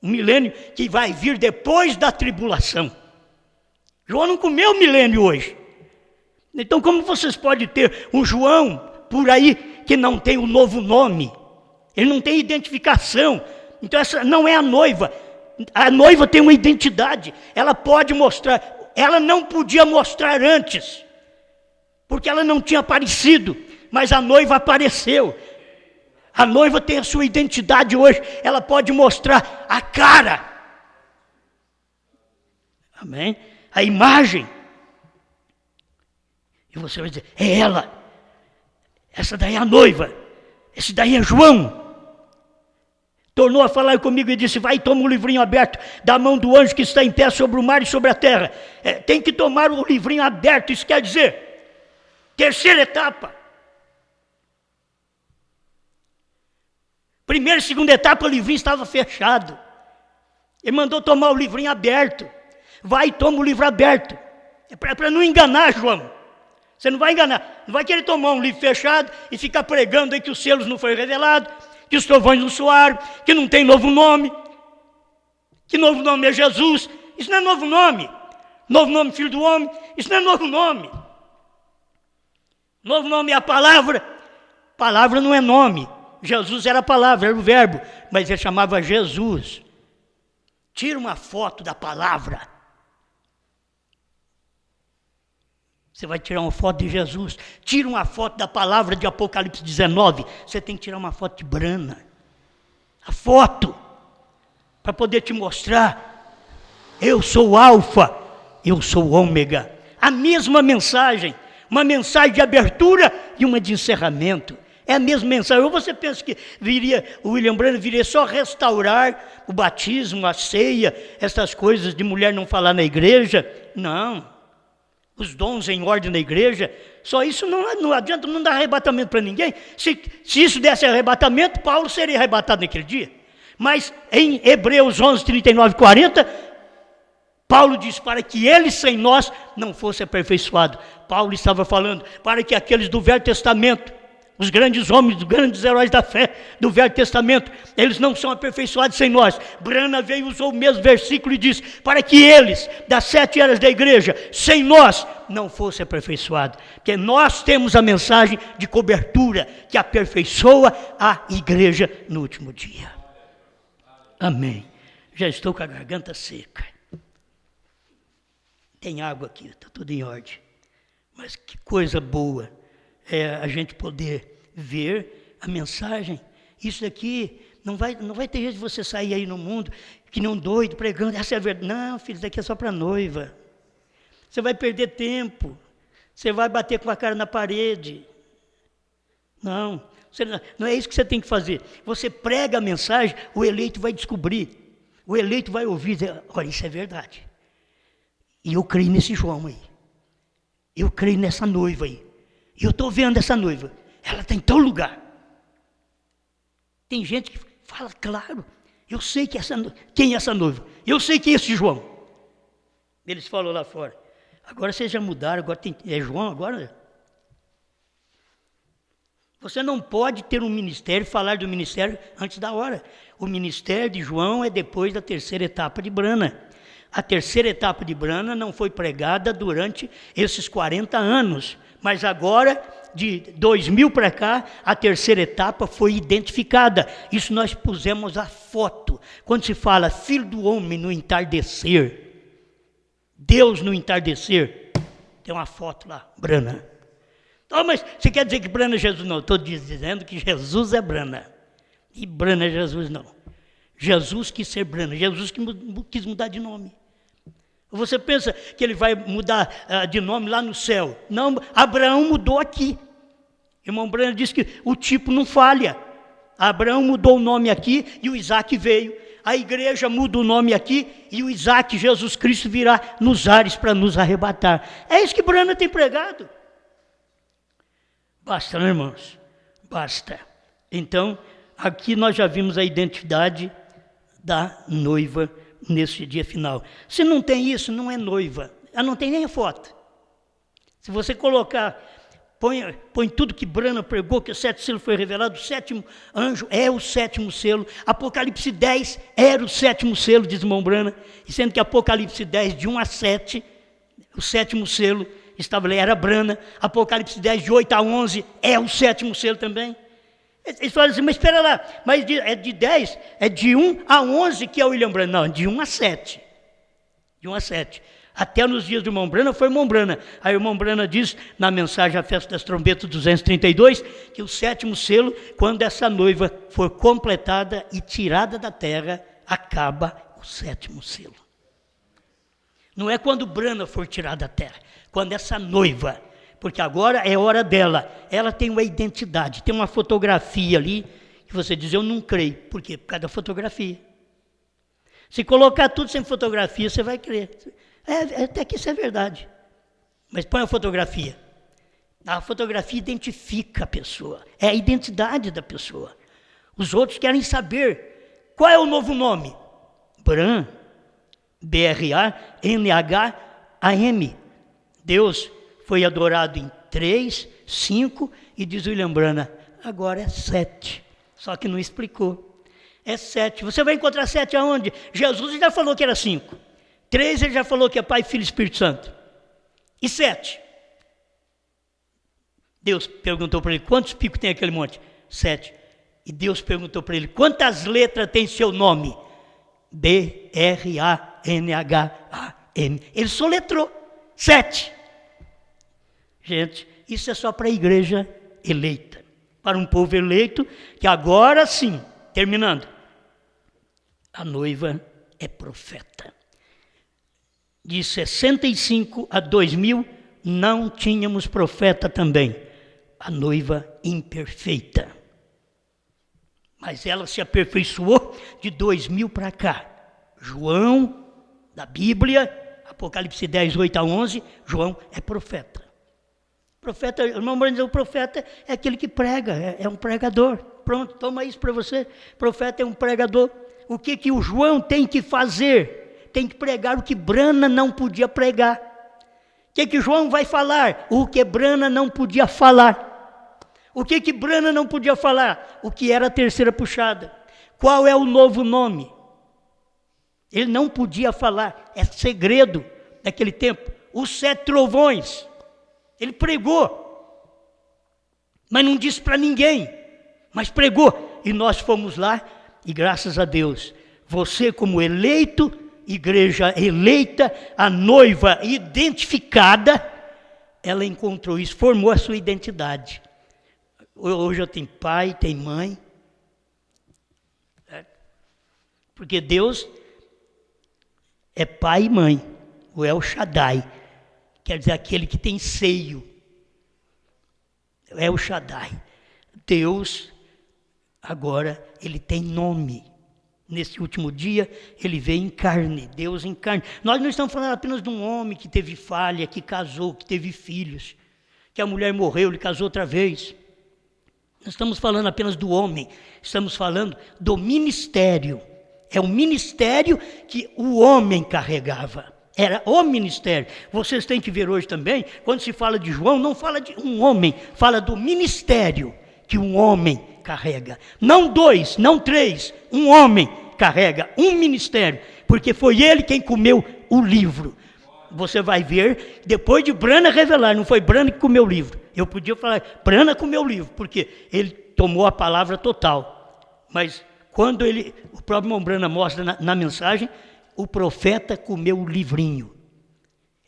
O milênio que vai vir depois da tribulação. João não comeu o milênio hoje. Então como vocês podem ter um João por aí que não tem o novo nome? Ele não tem identificação. Então essa não é a noiva. A noiva tem uma identidade. Ela pode mostrar. Ela não podia mostrar antes, porque ela não tinha aparecido. Mas a noiva apareceu. A noiva tem a sua identidade hoje. Ela pode mostrar a cara. Amém? A imagem. E você vai dizer, é ela. Essa daí é a noiva. Esse daí é João. Tornou a falar comigo e disse, vai e toma o livrinho aberto da mão do anjo que está em pé sobre o mar e sobre a terra. Tem que tomar o livrinho aberto. Isso quer dizer, terceira etapa. Primeira e segunda etapa, o livrinho estava fechado. Ele mandou tomar o livrinho aberto. Vai e toma o livro aberto. É para não enganar, João. Você não vai enganar. Não vai querer tomar um livro fechado e ficar pregando aí que os selos não foram revelados, que os trovões não soaram, que não tem novo nome, que novo nome é Jesus. Isso não é novo nome. Novo nome, filho do homem. Isso não é novo nome. Novo nome é a palavra. Palavra não é nome. Jesus era a palavra, era o verbo, mas ele chamava Jesus. Tira uma foto da palavra. Você vai tirar uma foto de Jesus. Tira uma foto da palavra de Apocalipse 19. Você tem que tirar uma foto de Brana. A foto. Para poder te mostrar. Eu sou o Alfa. Eu sou o Ômega. A mesma mensagem. Uma mensagem de abertura e uma de encerramento. É a mesma mensagem. Ou você pensa que o William Branham viria só restaurar o batismo, a ceia, essas coisas de mulher não falar na igreja? Não. Os dons em ordem na igreja, só isso não adianta, não dá arrebatamento para ninguém. Se isso desse arrebatamento, Paulo seria arrebatado naquele dia. Mas em Hebreus 11, 39 e 40, Paulo diz para que ele sem nós não fosse aperfeiçoado. Paulo estava falando para que aqueles do Velho Testamento, os grandes homens, os grandes heróis da fé do Velho Testamento, eles não são aperfeiçoados sem nós. Brana veio e usou o mesmo versículo e disse, para que eles, das 7 eras da igreja, sem nós, não fossem aperfeiçoados. Porque nós temos a mensagem de cobertura que aperfeiçoa a igreja no último dia. Amém. Já estou com a garganta seca. Tem água aqui, está tudo em ordem. Mas que coisa boa é a gente poder ver a mensagem. Isso daqui não vai ter jeito de você sair aí no mundo que não doido, pregando, essa é a verdade. Não, filho, isso daqui é só para noiva. Você vai perder tempo. Você vai bater com a cara na parede. Não, não é isso que você tem que fazer. Você prega a mensagem, o eleito vai descobrir. O eleito vai ouvir, dizer, olha, isso é verdade. E eu creio nesse João aí. Eu creio nessa noiva aí. E eu estou vendo essa noiva. Ela está em tal lugar. Tem gente que fala, claro, eu sei que quem é essa noiva. Eu sei que é esse João. Eles falam lá fora. Agora vocês já mudaram, agora é João agora? Você não pode ter um ministério, falar do ministério antes da hora. O ministério de João é depois da terceira etapa de Brana. A terceira etapa de Brana não foi pregada durante esses 40 anos. Mas agora, de 2000 para cá, a terceira etapa foi identificada. Isso nós pusemos a foto. Quando se fala filho do homem no entardecer, Deus no entardecer, tem uma foto lá, Brana. Oh, mas você quer dizer que Brana é Jesus? Não, estou dizendo que Jesus é Brana. E Brana é Jesus não. Jesus quis ser Brana, Jesus que quis mudar de nome. Você pensa que ele vai mudar de nome lá no céu? Não, Abraão mudou aqui. Irmão Brana disse que o tipo não falha. Abraão mudou o nome aqui e o Isaac veio. A igreja muda o nome aqui e o Isaac, Jesus Cristo, virá nos ares para nos arrebatar. É isso que Brana tem pregado. Basta, né, irmãos? Basta. Então, aqui nós já vimos a identidade da noiva nesse dia final. Se não tem isso, não é noiva. Ela não tem nem a foto. Se você colocar, põe tudo que Brana pregou, que o sétimo selo foi revelado, o sétimo anjo é o sétimo selo. Apocalipse 10 era o sétimo selo, diz irmão Brana. E sendo que Apocalipse 10, de 1 a 7, o sétimo selo estava ali, era Brana. Apocalipse 10, de 8 a 11, é o sétimo selo também. Eles falam assim, mas espera lá, mas é de 10, é de 1 a 11 que é o William Brana. Não, de 1 a 7. De 1 a 7. Até nos dias do irmão Brana foi irmão Brana. Aí o irmão Brana diz, na mensagem à Festa das Trombetas 232, que o sétimo selo, quando essa noiva for completada e tirada da terra, acaba o sétimo selo. Não é quando Brana for tirada da terra, quando essa noiva, porque agora é hora dela, ela tem uma identidade, tem uma fotografia ali, que você diz, eu não creio. Por quê? Por causa da fotografia. Se colocar tudo sem fotografia, você vai crer. Até que isso é verdade. Mas põe a fotografia. A fotografia identifica a pessoa. É a identidade da pessoa. Os outros querem saber qual é o novo nome. Bran, B-R-A-N-H-A-M. Deus foi adorado em 3, 5 e diz William Brana, agora é 7. Só que não explicou. É 7. Você vai encontrar 7 aonde? Jesus já falou que era 5. 3 ele já falou que é Pai, Filho e Espírito Santo. E 7? Deus perguntou para ele, quantos picos tem aquele monte? 7. E Deus perguntou para ele, quantas letras tem seu nome? B-R-A-N-H-A-M. Ele soletrou. 7. Gente, isso é só para a igreja eleita. Para um povo eleito, que agora sim, terminando, a noiva é profeta. De 65 a 2000, não tínhamos profeta também. A noiva imperfeita. Mas ela se aperfeiçoou de 2000 para cá. João, da Bíblia, Apocalipse 10, 8 a 11, João é profeta. Profeta, irmão, o profeta é aquele que prega, é um pregador. Pronto, toma isso para você. Profeta é um pregador. O que o João tem que fazer? Tem que pregar o que Brana não podia pregar. O que João vai falar? O que Brana não podia falar. O que Brana não podia falar? O que era a terceira puxada. Qual é o novo nome? Ele não podia falar, é segredo daquele tempo. Os 7 trovões. Ele pregou, mas não disse para ninguém, mas pregou. E nós fomos lá, e graças a Deus, você como eleito, igreja eleita, a noiva identificada, ela encontrou isso, formou a sua identidade. Hoje eu tenho pai, tenho mãe, porque Deus é pai e mãe, o El Shaddai. Quer dizer, aquele que tem seio. É o Shaddai. Deus, agora, ele tem nome. Nesse último dia, ele veio em carne. Deus em carne. Nós não estamos falando apenas de um homem que teve falha, que casou, que teve filhos. Que a mulher morreu, ele casou outra vez. Não estamos falando apenas do homem. Estamos falando do ministério. É o ministério que o homem carregava. Era o ministério. Vocês têm que ver hoje também, quando se fala de João, não fala de um homem, fala do ministério que um homem carrega. Não 2, não 3, um homem carrega um ministério, porque foi ele quem comeu o livro. Você vai ver, depois de Brana revelar, não foi Brana que comeu o livro. Eu podia falar, Brana comeu o livro, porque ele tomou a palavra total. Mas quando o próprio irmão Brana mostra na mensagem, o profeta comeu o livrinho.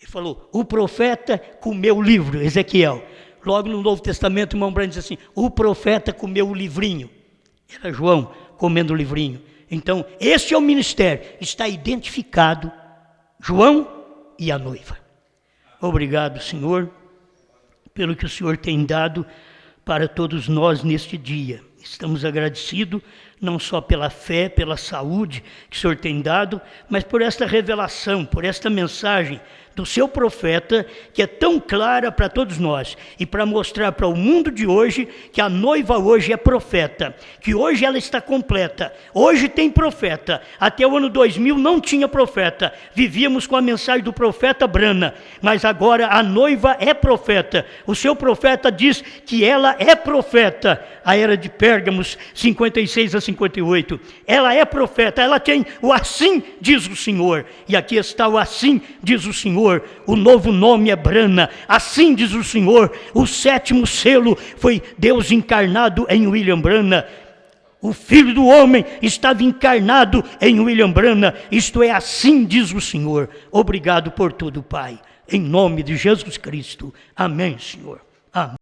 Ele falou, o profeta comeu o livro, Ezequiel. Logo no Novo Testamento, o irmão Brana diz assim, o profeta comeu o livrinho. Era João comendo o livrinho. Então, esse é o ministério, está identificado, João e a noiva. Obrigado, Senhor, pelo que o Senhor tem dado para todos nós neste dia. Estamos agradecidos, não só pela fé, pela saúde que o Senhor tem dado, mas por esta revelação, por esta mensagem do seu profeta, que é tão clara para todos nós, e para mostrar para o mundo de hoje, que a noiva hoje é profeta, que hoje ela está completa, hoje tem profeta. Até o ano 2000 não tinha profeta, vivíamos com a mensagem do profeta Brana, mas agora a noiva é profeta. O seu profeta diz que ela é profeta. A era de Pérgamos 56 a 58, ela é profeta, ela tem o assim diz o Senhor, e aqui está o assim diz o Senhor. O novo nome é Brana, assim diz o Senhor. O 7º selo foi Deus encarnado em William Brana. O Filho do Homem estava encarnado em William Brana. Isto é, assim diz o Senhor. Obrigado por tudo, Pai. Em nome de Jesus Cristo. Amém, Senhor. Amém.